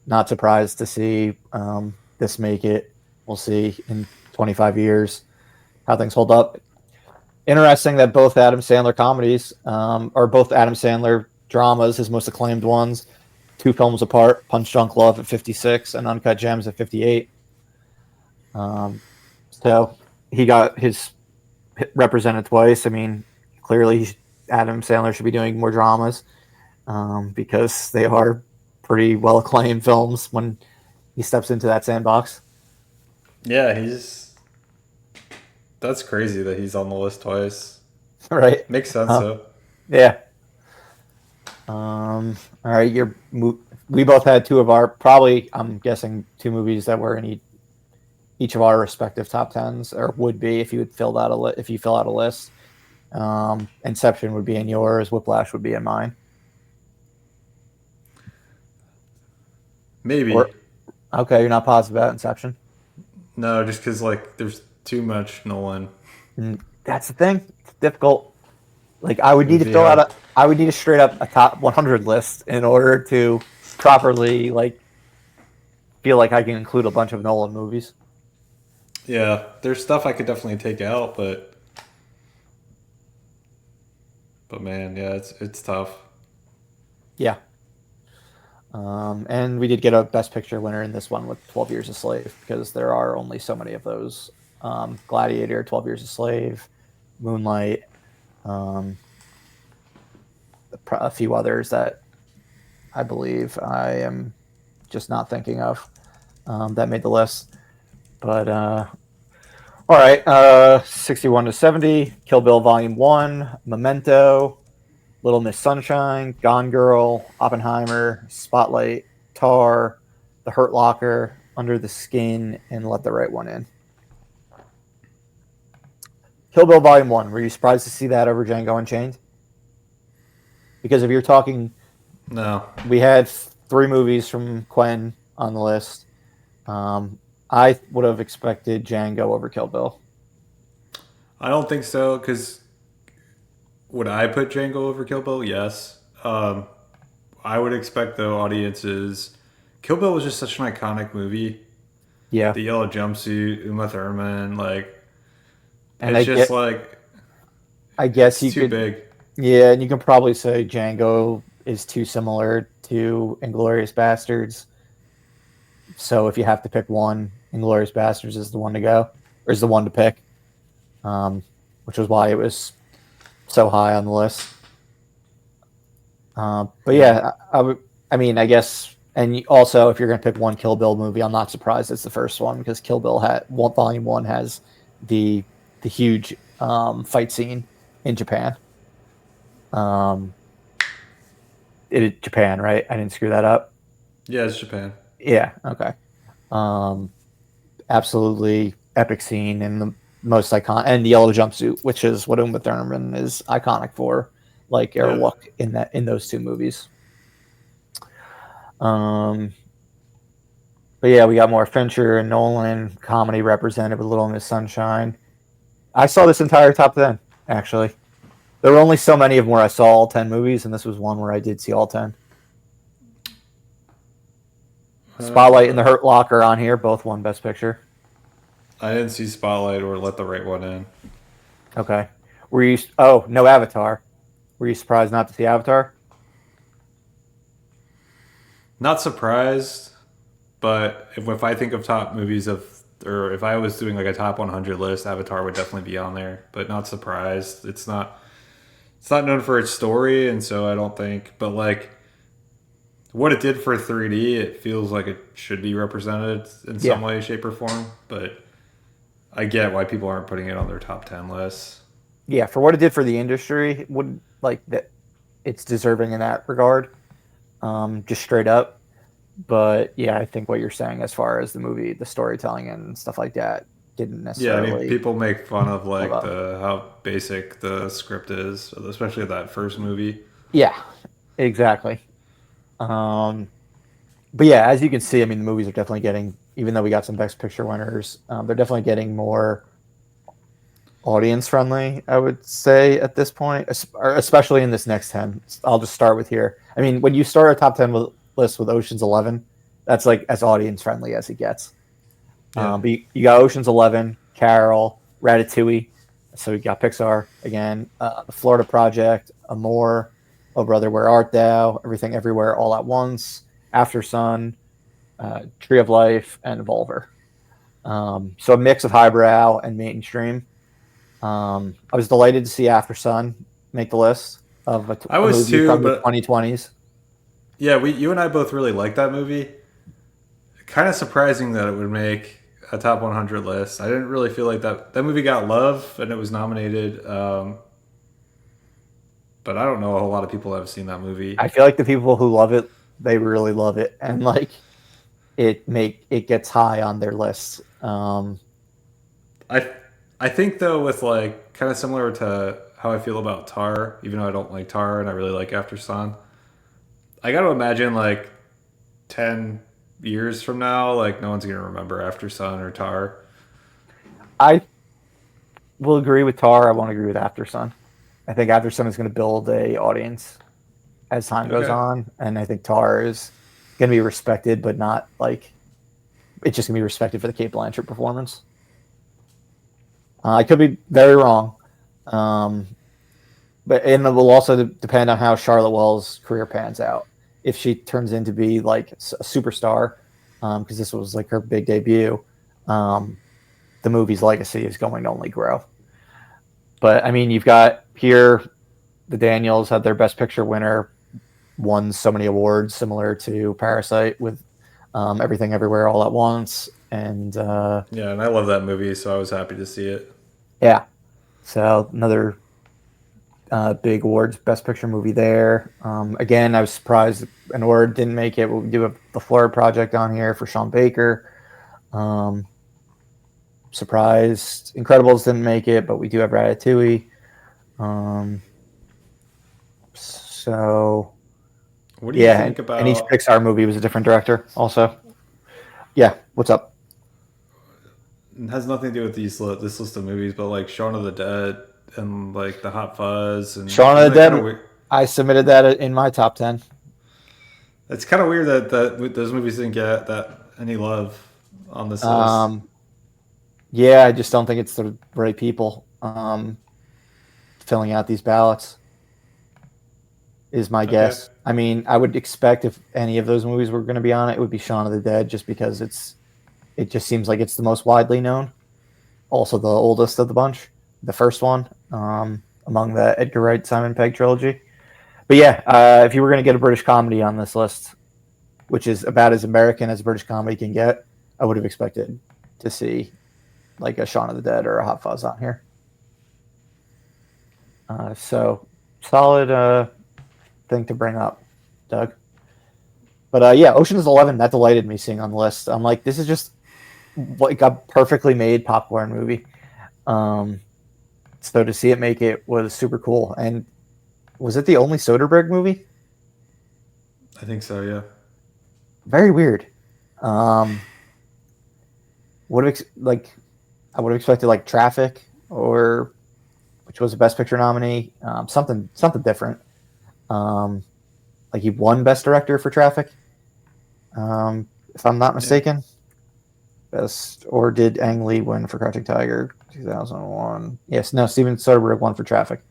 not surprised to see this make it. We'll see in 25 years how things hold up. Interesting that both Adam Sandler comedies, or both Adam Sandler dramas, his most acclaimed ones, two films apart, Punch Drunk Love at 56 and Uncut Gems at 58. So he got his represented twice. I mean, clearly Adam Sandler should be doing more dramas because they are pretty well acclaimed films when he steps into that sandbox. Yeah, that's crazy that he's on the list twice. Right? Makes sense Uh, though. yeah. All right. We both had two of our probably. I'm guessing two movies that were in each of our respective top tens, or would be if you would fill out if you fill out a list. Inception would be in yours. Whiplash would be in mine. Or Maybe. okay, you're not positive about Inception. No, just because like there's too much Nolan. That's the thing. It's difficult. Like I would It need would to be fill out hard. a I would need a straight up a top 100 list in order to properly like feel like I can include a bunch of Nolan movies. Yeah, there's stuff I could definitely take out, but man, yeah, it's tough. Yeah. And we did get a Best Picture winner in this one with 12 Years a Slave because there are only so many of those. Gladiator, 12 Years a Slave, Moonlight, um, a few others that I believe I am just not thinking of that made the list. But all right, 61 to 70, Kill Bill Volume 1, Memento, Little Miss Sunshine, Gone Girl, Oppenheimer, Spotlight, Tar, The Hurt Locker, Under the Skin, and Let the Right One In. Kill Bill Volume 1, were you surprised to see that over Django Unchained? Because if you're talking, No, we had three movies from Quentin on the list. I would have expected Django over Kill Bill. I don't think so. Because would I put Django over Kill Bill? Yes. I would expect though audiences. Kill Bill was just such an iconic movie. Yeah, The yellow jumpsuit, Uma Thurman, like and it's just like I guess it's you too could, big. yeah, and you can probably say Django is too similar to Inglorious Bastards. So if you have to pick one, Inglorious Bastards is the one to go, or is the one to pick, um, which was why it was so high on the list. But Yeah, yeah, I would. I mean, I guess, and also if you're going to pick one Kill Bill movie, I'm not surprised it's the first one because Kill Bill had one Volume One has the the huge fight scene in Japan. Um, it is Japan, right? I didn't screw that up. yeah, it's Japan. Yeah. Okay. Um, absolutely epic scene and the most iconic, and the yellow jumpsuit, which is what Uma Thurman is iconic for, like her Yeah, look in those two movies. Um, but yeah, we got more Fincher and Nolan comedy represented with Little Miss Sunshine. I saw this entire top 10 actually. There were only so many of them where I saw all 10 movies, and this was one where I did see all 10. Spotlight and The uh, Hurt Locker on here, both won Best Picture. I didn't see Spotlight or Let the Right One In. Okay. Were you? Oh, no Avatar. Were you surprised not to see Avatar? Not surprised, but if I think of top movies of, or if I was doing like a top 100 list, Avatar would definitely be on there. But not surprised. It's not known for its story, and so I don't think. But like what it did for 3D, it feels like it should be represented in Yeah. some way, shape, or form. But I get why people aren't putting it on their top 10 lists. Yeah, for what it did for the industry, would like that. It's deserving in that regard, just straight up. But yeah, I think what you're saying as far as the movie, the storytelling and stuff like that, didn't Yeah, I mean, necessarily people make fun of live like up. the how basic the script is, especially that first movie. Yeah, exactly. Um, but yeah, as you can see, I mean, the movies are definitely getting, even though we got some Best Picture winners, they're definitely getting more audience friendly, I would say, at this point, especially in this next 10. I'll just start with here. I mean, when you start a top 10 list with Ocean's 11, that's like as audience friendly as it gets. Yeah, But you got Ocean's 11, Carol, Ratatouille. So you got Pixar again, The Florida Project, Amour, Oh Brother, Where Art Thou, Everything Everywhere All at Once, After Sun, Tree of Life, and Volver. So a mix of highbrow and mainstream. I was delighted to see After Sun make the list of I a was movie too, from the but 2020s. yeah, you and I both really like that movie. Kind of surprising that it would make a top 100 list. I didn't really feel like that movie got love and it was nominated, but I don't know a whole lot of people have seen that movie. I feel like the people who love it, they really love it, and like it gets high on their lists. I I think though with like kind of similar to how I feel about Tar, even though I don't like Tar and I really like After Sun. I got to imagine like 10 years from now, like no one's gonna remember After Sun or Tar. I will agree with Tar. I won't agree with Aftersun. I think Aftersun is going to build a audience as time goes Okay. on, and I think Tar is going to be respected, but not like it's just going to be respected for the Kate Blanchett performance. I could be very wrong, um, but and it will also depend on how Charlotte Wells' career pans out. If she turns into be like a superstar, because this was like her big debut, um, the movie's legacy is going to only grow. But I mean, you've got here the Daniels had their Best Picture winner, won so many awards, similar to Parasite with Everything Everywhere All at Once, and Yeah, and I love that movie, so I was happy to see it. yeah, so another big awards, Best Picture movie there. Again, I was surprised an award didn't make it. We do have the Florida Project on here for Sean Baker. Um, Surprised Incredibles didn't make it, but we do have Ratatouille. Um, so What do you yeah, think and each about? Pixar movie was a different director. Also, yeah. What's up? It has nothing to do with this list of movies, but like Shaun of the Dead and like the Hot Fuzz, and Shaun of isn't the that kind of Dead. weird? I submitted that in my top 10. It's kind of weird that those movies didn't get that any love on this list. Um, yeah, I just don't think it's the right people filling out these ballots. Is my Okay. guess. I mean, I would expect if any of those movies were going to be on it, it would be Shaun of the Dead, just because it just seems like it's the most widely known. Also, the oldest of the bunch, the first one among the Edgar Wright Simon Pegg trilogy. But yeah, if you were going to get a British comedy on this list, which is about as American as British comedy can get, I would have expected to see like a Shaun of the Dead or a Hot Fuzz on here. So solid thing to bring up, Doug. But yeah, Ocean's 11 that delighted me seeing on the list. I'm like, this is just like a perfectly made popcorn movie. Um, so to see it make it was super cool. And was it the only Soderbergh movie? I think so. Yeah. Very weird. Um, would have like I would have expected like Traffic or which was a Best Picture nominee, something different. Um, like he won Best Director for Traffic, if I'm not Yeah. mistaken. Best or did Ang Lee win for Crouching Tiger 2001? Yes, no, Steven Soderbergh won for Traffic.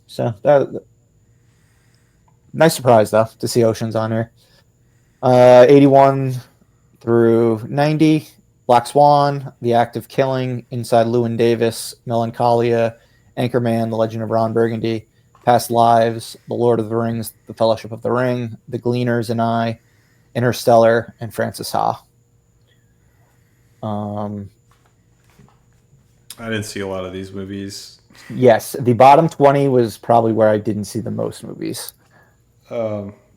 So that nice surprise though to see Oceans on here. 81 through 90, Black Swan, The Act of Killing, Inside Llewyn Davis, Melancholia, Anchorman, The Legend of Ron Burgundy, Past Lives, The Lord of the Rings, The Fellowship of the Ring, The Gleaners and I, Interstellar, and Francis Ha. Um, I didn't see a lot of these movies. yes, the bottom 20 was probably where I didn't see the most movies.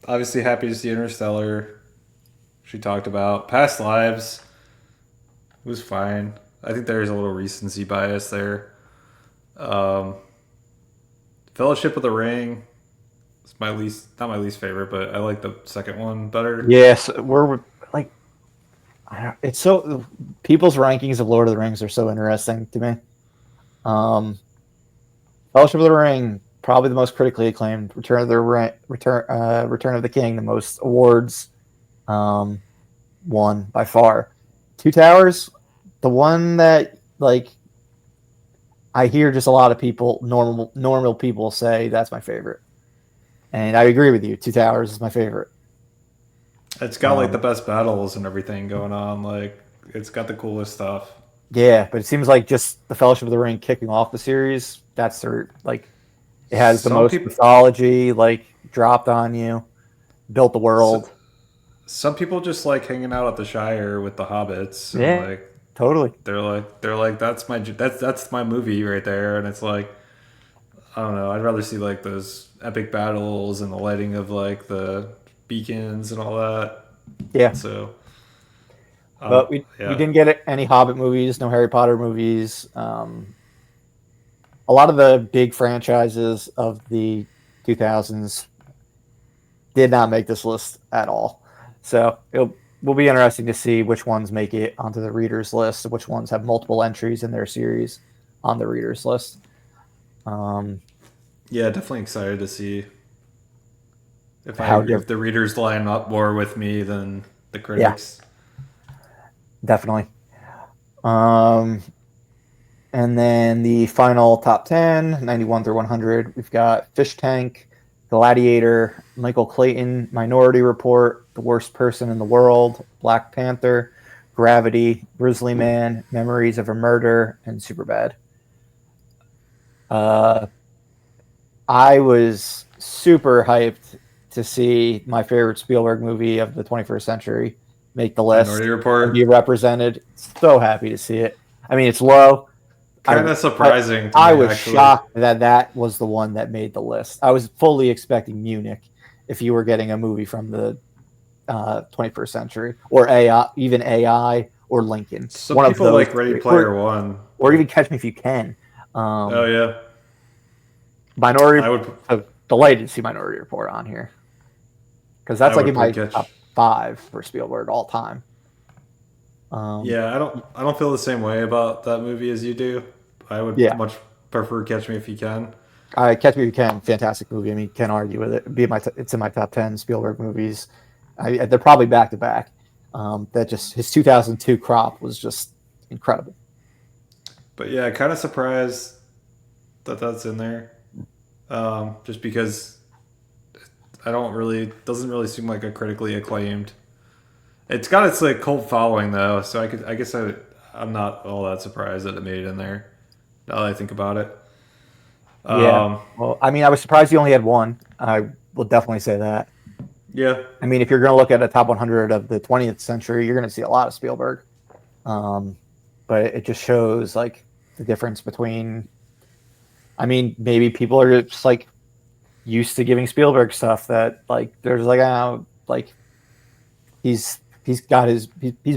Obviously, happy to see Interstellar. She talked about Past Lives. Was fine. I think there's a little recency bias there. Um, Fellowship of the Ring. It's my least, not my least favorite, but I like the second one better. Yes, we're like, it's so, people's rankings of Lord of the Rings are so interesting to me. Um, Fellowship of the Ring, probably the most critically acclaimed. Return of the King, the most awards um, won by far. Two Towers, the one that like I hear just a lot of people, normal people say that's my favorite, and I agree with you. Two Towers is my favorite. It's got like the Um, best battles and everything going on. Like it's got the coolest stuff. yeah, but it seems like just the Fellowship of the Ring kicking off the series. That's their like it has the Some most people, mythology like dropped on you, built the so, world. some people just like hanging out at the Shire with the hobbits, and Yeah, like totally. they're like that's my movie right there, and it's like I don't know. I'd rather see like those epic battles and the lighting of like the beacons and all that. Yeah, So but we yeah, didn't get any Hobbit movies, no Harry Potter movies. A lot of the big franchises of the 2000s did not make this list at all. So will be interesting to see which ones make it onto the readers list, which ones have multiple entries in their series on the readers list. Um, Yeah, definitely excited to see if I how if different? the readers line up more with me than the Yeah, critics. definitely. Um, and then the final top 10, 91 through 100, we've got Fish Tank, Gladiator, Michael Clayton, Minority Report, The Worst Person in the World, Black Panther, Gravity, Grizzly Man, Memories of a Murder, and Superbad. Uh, I was super hyped to see my favorite Spielberg movie of the 21st century make the list Minority and be Report, represented. So happy to see it. I mean, it's low. kind I, of I, surprising to I me was actually. shocked that that was the one that made the list. I was fully expecting Munich if you were getting a movie from the 21st century or AI, even AI or Lincoln, Some one of people those like Ready three, Player One, or even but Catch Me If You Can. oh Um, yeah, I Minority, would. delighted to see Minority Report on here because I that's like would in put my Catch. top five for Spielberg all time. Um, Yeah, I don't feel the same way about that movie as you do. I would yeah, much prefer Catch Me If You Can. Catch Me If You Can, fantastic movie. I mean, can't argue with it. It's in my top 10 Spielberg movies. They're probably back to back. That just his 2002 crop was just incredible. But yeah, kind of surprised that that's in there. Just because I don't really doesn't really seem like a critically acclaimed. It's got its like cult following though, so I guess I'm not all that surprised that it made it in there. Now that I think about it. Yeah. Um, Well, I mean, I was surprised he only had one. I will definitely say that. yeah, I mean, if you're going to look at a top 100 of the 20th century, you're going to see a lot of Spielberg. Um, but it just shows like the difference between. I mean, maybe people are just like used to giving Spielberg stuff that like there's like like he's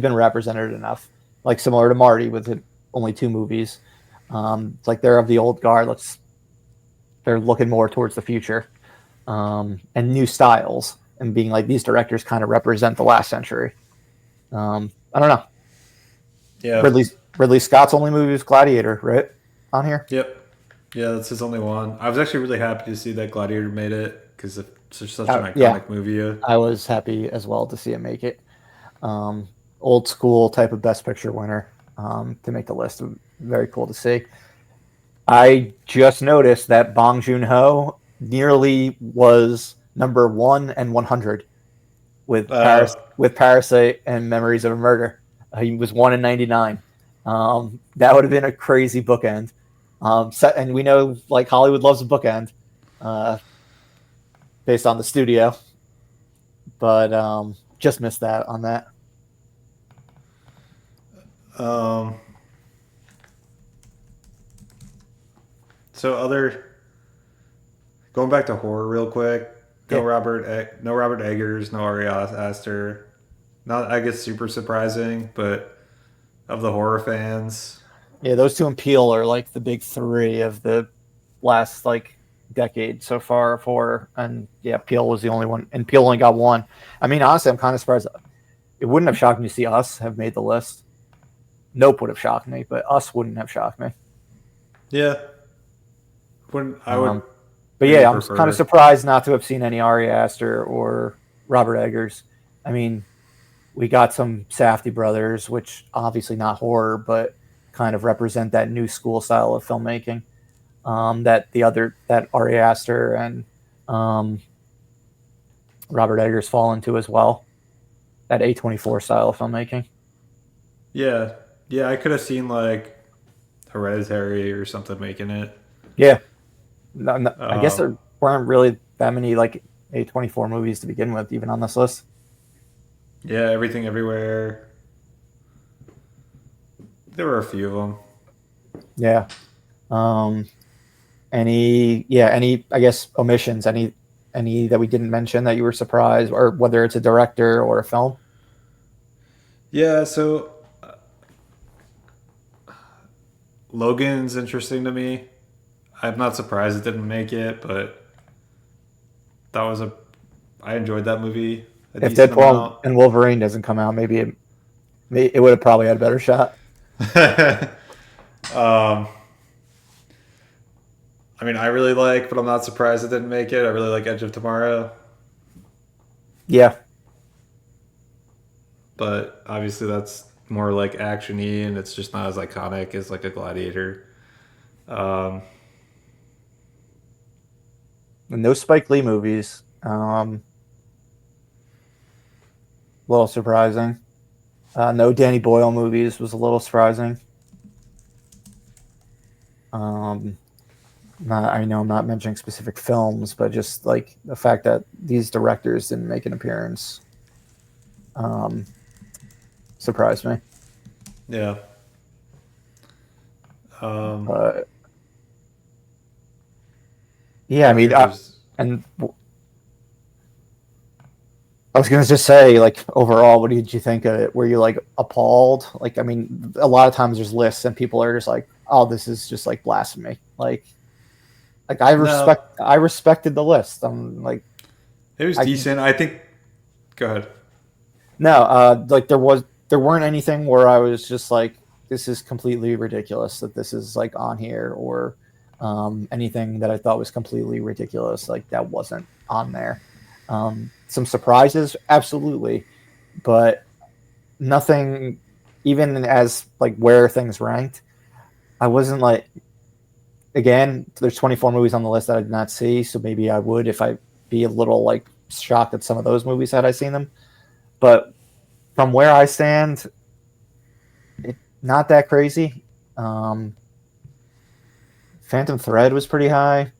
been represented enough, like similar to Marty with only two movies. It's like they're of the old guard. They're looking more towards the future and new styles and being like these directors kind of represent the last century. I don't know. yeah, Ridley Ridley Scott's only movie was Gladiator, right? On here. yep, yeah. That's his only one. I was actually really happy to see that Gladiator made it because it's such an Yeah, iconic movie. I was happy as well to see him make it. Um, Old school type of Best Picture winner to make the list. Very cool to see. I just noticed that Bong Joon Ho nearly was number 1 and 100 Uh, with Parasite and Memories of a Murder. He was 1 in 99. That would have been a crazy bookend. And we know like Hollywood loves a bookend uh, based on the studio, but just missed that on that. um, so other going back to horror real quick. Yeah, No Robert Eggers, no Ari Aster. Not I guess super surprising, but of the horror fans, yeah. Those two and Peel are like the big three of the last like decade so far for, and yeah, Peel was the only one, and Peel only got one. I mean, honestly, I'm kind of surprised. It wouldn't have shocked me to see Us have made the list. Nope would have shocked me, but Us wouldn't have shocked me. yeah, wouldn't I would Um, but maybe yeah, I'm kind of prefer. surprised not to have seen any Ari Aster or Robert Eggers. I mean, we got some Safdie brothers, which obviously not horror, but kind of represent that new school style of filmmaking. That Ari Aster and um, Robert Eggers fall into as well. That A24 style of filmmaking. Yeah, yeah, I could have seen like Hereditary or something making it. Yeah, no, no, I guess Uh, there weren't really that many like A24 movies to begin with, even on this list. yeah, Everything Everywhere. There were a few of them. Yeah. Um, any I guess omissions, any that we didn't mention that you were surprised, or whether it's a director or a film. Yeah, so Logan's interesting to me. I'm not surprised it didn't make it, but that was a I enjoyed that movie. a If decent Deadpool amount. and Wolverine doesn't come out, maybe it would have probably had a better shot. um, I mean, I really like, but I'm not surprised it didn't make it. I really like Edge of Tomorrow, Yeah, but obviously that's more like actiony, and it's just not as iconic as like a Gladiator. Um, and no Spike Lee movies. A little surprising. No Danny Boyle movies was a little surprising. Um, I know I'm not mentioning specific films, but just like the fact that these directors didn't make an appearance um, surprised me. yeah. Um, But yeah, I I mean, think there's and I was gonna just say, like, overall, what did you think of it? Were you like appalled? Like, I mean, a lot of times there's lists and people are just like, "Oh, this is just like blasphemy." Like no. I respected the list. I'm like, It was I decent. I think. Go ahead. no, like there weren't anything where I was just like, this is completely ridiculous that this is like on here, or anything that I thought was completely ridiculous like that wasn't on there. Some surprises, absolutely, but nothing. Even as like where things ranked, I wasn't like, again, there's 24 movies on the list that I did not see, so maybe I would if I be a little like shocked at some of those movies had I seen them. But from where I stand, not that crazy. Um, Phantom Thread was pretty high.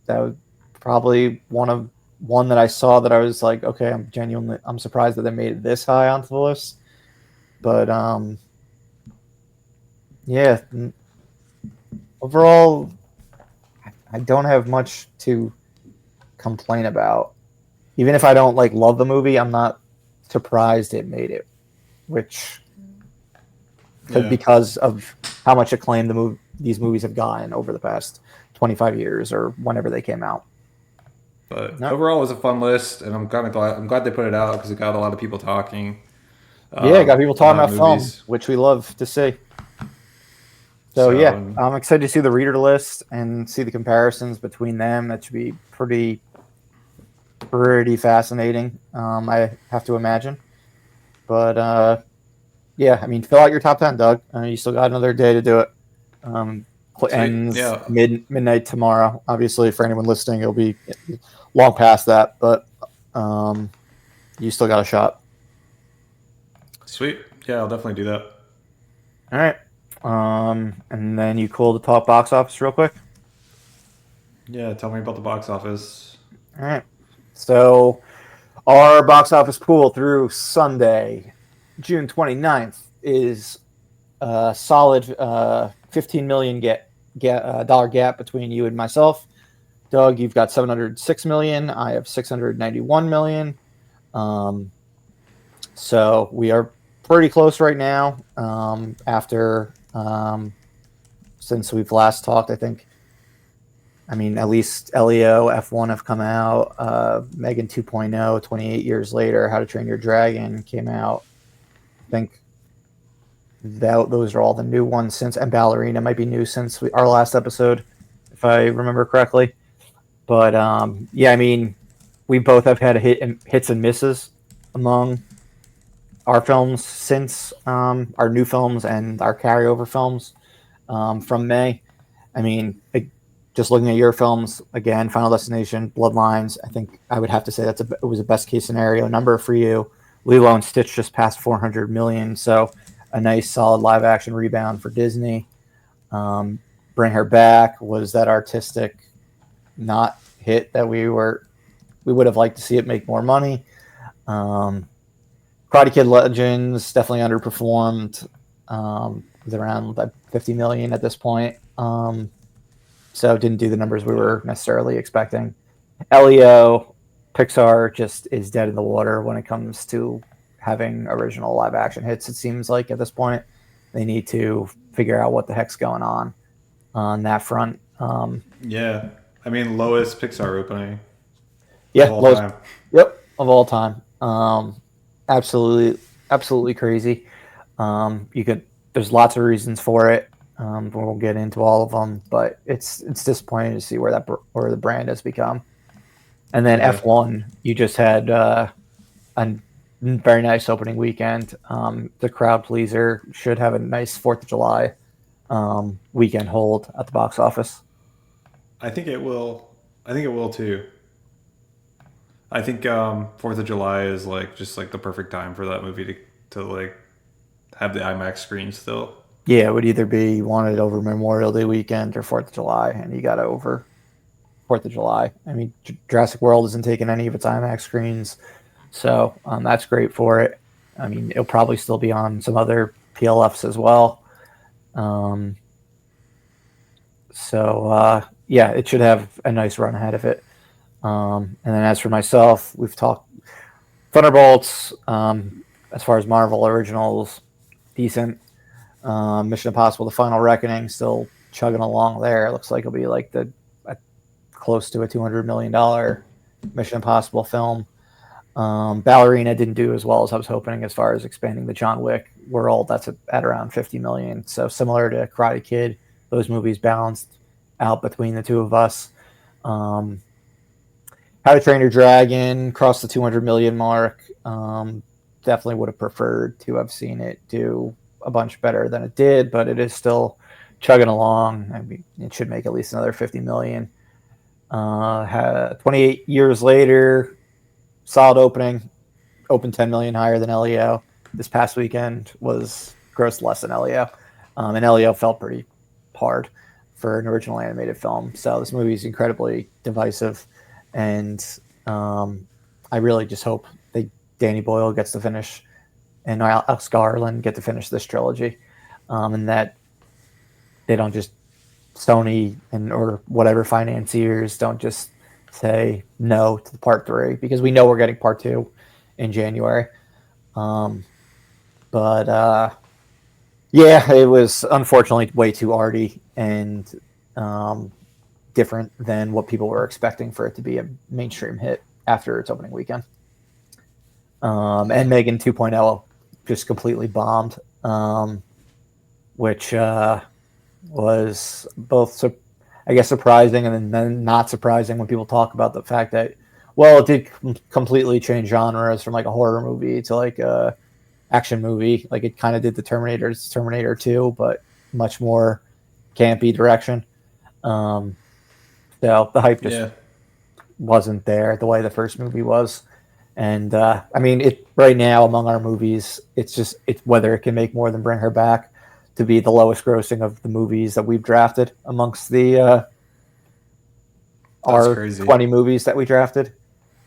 That was probably one that I saw that I was like, okay, I'm surprised that they made it this high onto the list. But yeah, overall, I don't have much to complain about. Even if I don't like love the movie, I'm not surprised it made it, which could Yeah. because of how much acclaim these movies have gotten over the past 25 years or whenever they came out. But No, overall, it was a fun list, and I'm kind of glad. I'm glad they put it out because it got a lot of people talking yeah, got people talking about about film, movies. which we love to see. So So, yeah, and I'm excited to see the reader list and see the comparisons between them. That should be pretty fascinating. I have to imagine, but yeah, I mean, fill out your top 10, Doug. You still got another day to do it. Um, sweet. ends Yeah, midnight tomorrow. Obviously, for anyone listening, it'll be long past that, but um, you still got a shot. sweet. Yeah, I'll definitely do that. All right. And then you cool the top box office real quick. Yeah, tell me about the box office. All right. So our box office pool through Sunday, June 29th, is a solid 15 million dollar gap between you and myself. Doug, you've got 706 million. I have 691 million. Um, so we are pretty close right now. After since we've last talked, I think. I mean, at least Leo F1 have come out. Megan 2.0, 28 years later. How to Train Your Dragon came out. I think those are all the new ones since, and Ballerina might be new since our last episode, if I remember correctly. But yeah, I mean, we both have had hits and misses among our films since our new films and our carryover films from May. I mean, just looking at your films again, Final Destination, Bloodlines. I think I would have to say it was a best case scenario number for you. Lilo and Stitch just passed 400 million, so a nice solid live action rebound for Disney. Bring Her Back was that artistic not hit that we would have liked to see it make more money. Karate Kid Legends definitely underperformed. Was around like 50 million at this point. So didn't do the numbers we were necessarily expecting. Elio, Pixar just is dead in the water when it comes to having original live action hits. It seems like at this point they need to figure out what the heck's going on that front. Yeah, I mean lowest Pixar opening of Yeah, all lowest. time. Yep, of all time. Absolutely, absolutely crazy. You could. There's lots of reasons for it. We'll get into all of them, but it's disappointing to see where the brand has become. And then Yeah. F1, you just had a very nice opening weekend. The crowd pleaser should have a nice Fourth of July weekend hold at the box office. I think it will. I think it will too. I think Fourth of July is like just like the perfect time for that movie to like have the IMAX screen still. Yeah, it would either be you want it over Memorial Day weekend or Fourth of July, and you got it over Fourth of July. I mean, Jurassic World isn't taking any of its IMAX screens, so that's great for it. I mean, it'll probably still be on some other PLFs as well. Um, yeah, it should have a nice run ahead of it. And then as for myself, we've talked Thunderbolts. As far as Marvel originals, decent. Mission Impossible: The Final Reckoning still chugging along there. It looks like it'll be like close to a $200 million Mission Impossible film. Ballerina didn't do as well as I was hoping as far as expanding the John Wick world. That's at around 50 million. So similar to Karate Kid, those movies balanced out between the two of us. Um, How to Train Your Dragon crossed the 200 million mark. Definitely would have preferred to have seen it do a bunch better than it did, but it is still chugging along. I mean, it should make at least another 50 million. 28 years later, solid opening, opened 10 million higher than LEO. This past weekend was grossed less than LEO, and LEO felt pretty hard for an original animated film. So this movie is incredibly divisive, and I really just hope that Danny Boyle gets to finish and Alex Garland get to finish this trilogy, and that they don't just Sony and or whatever financiers don't just say no to the part three, because we know we're getting part two in January. Um, but yeah, it was unfortunately way too arty and um, different than what people were expecting for it to be a mainstream hit after its opening weekend. And Megan 2.0 just completely bombed, which was both, I guess, surprising and then not surprising when people talk about the fact that, well, it did completely change genres from like a horror movie to like a action movie. Like it kind of did the Terminator 2, but much more campy direction. So the hype just Yeah. wasn't there the way the first movie was. And I mean, it right now among our movies, it's whether it can make more than Bring Her Back to be the lowest grossing of the movies that we've drafted amongst the That's our crazy. 20 movies that we drafted.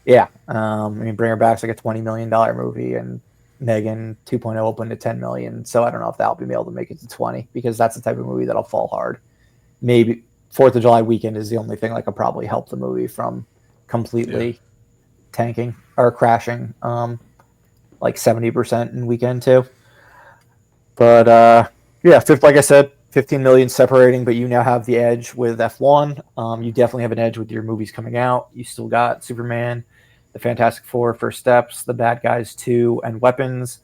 Yeah, I mean, Bring Her Back's like a $20 million movie, and Megan 2.0 opened to 10 million. So I don't know if that'll be able to make it to 20, because that's the type of movie that'll fall hard. Maybe Fourth of July weekend is the only thing that could probably help the movie from Yeah. completely tanking or crashing, like 70% in weekend two. But yeah, like I said, 15 million separating, but you now have the edge with F1. You definitely have an edge with your movies coming out. You still got Superman, the Fantastic Four, First Steps, The Bad Guys 2, and Weapons.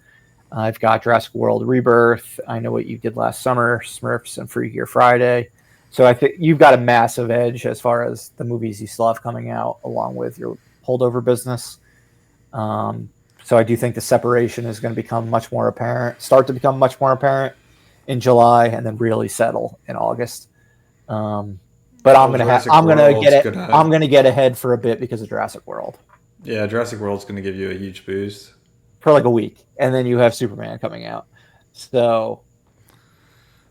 I've got Jurassic World Rebirth. I Know What You Did Last Summer, Smurfs, and Freakier Friday. So I think you've got a massive edge as far as the movies you still have coming out, along with your holdover business. Um, so I do think the separation is going to start to become much more apparent in July, and then really settle in August. But Well, Jurassic I'm gonna get World's it. gonna. I'm gonna get ahead for a bit because of Jurassic World Yeah, Jurassic World's gonna give you a huge boost. for like a week, and then you have Superman coming out. So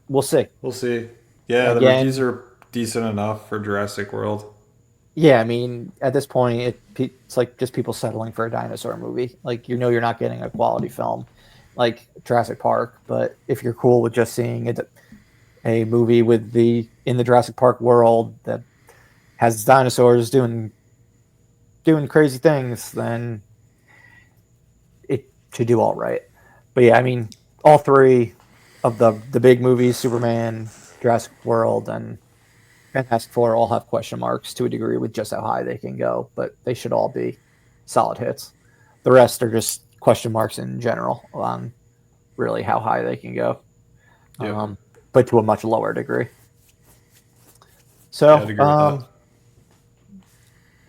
we'll see. We'll see. Yeah, the reviews Again, are decent enough for Jurassic World. yeah. I mean, at this point, it's like just people settling for a dinosaur movie. Like you're not getting a quality film like Jurassic Park. But if you're cool with just seeing a movie with in the Jurassic Park world that has dinosaurs doing crazy things, then it should do all right. But yeah, I mean, all three of the big movies, Superman, Jurassic World, and Fantastic Four, all have question marks to a degree with just how high they can go, but they should all be solid hits. The rest are just question marks in general on really how high they can go, Yep. but to a much lower degree. Yeah, I'd So agree with that.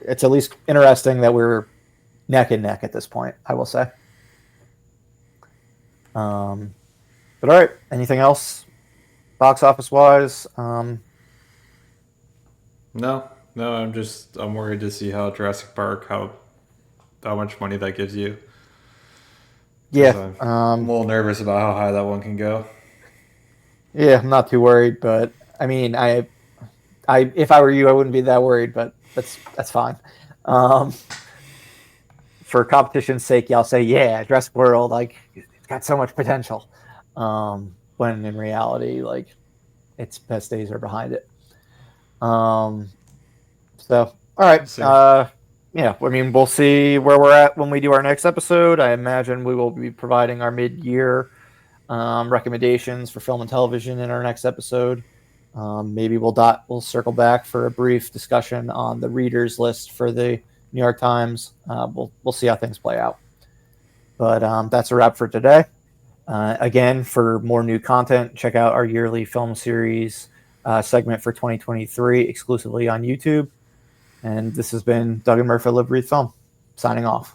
it's at least interesting that we're neck and neck at this point, I will say. But all right, anything else box office wise? No, no, I'm worried to see how Jurassic Park, how much money that gives you, because Yeah, I'm a little nervous about how high that one can go. yeah, I'm not too worried, but I mean, if I were you, I wouldn't be that worried, but that's fine. Um, for competition's sake, y'all say, yeah, Jurassic World, like it's got so much potential. When in reality, like its best days are behind it. Um, so all right, We'll see. yeah, I mean, we'll see where we're at when we do our next episode. I imagine we will be providing our mid-year recommendations for film and television in our next episode. Maybe we'll circle back for a brief discussion on the readers list for the New York Times. We'll see how things play out. But that's a wrap for today. Again, for more new content, check out our yearly film series segment for 2023 exclusively on YouTube. And this has been Doug and Murph at Live Breathe Film, signing off.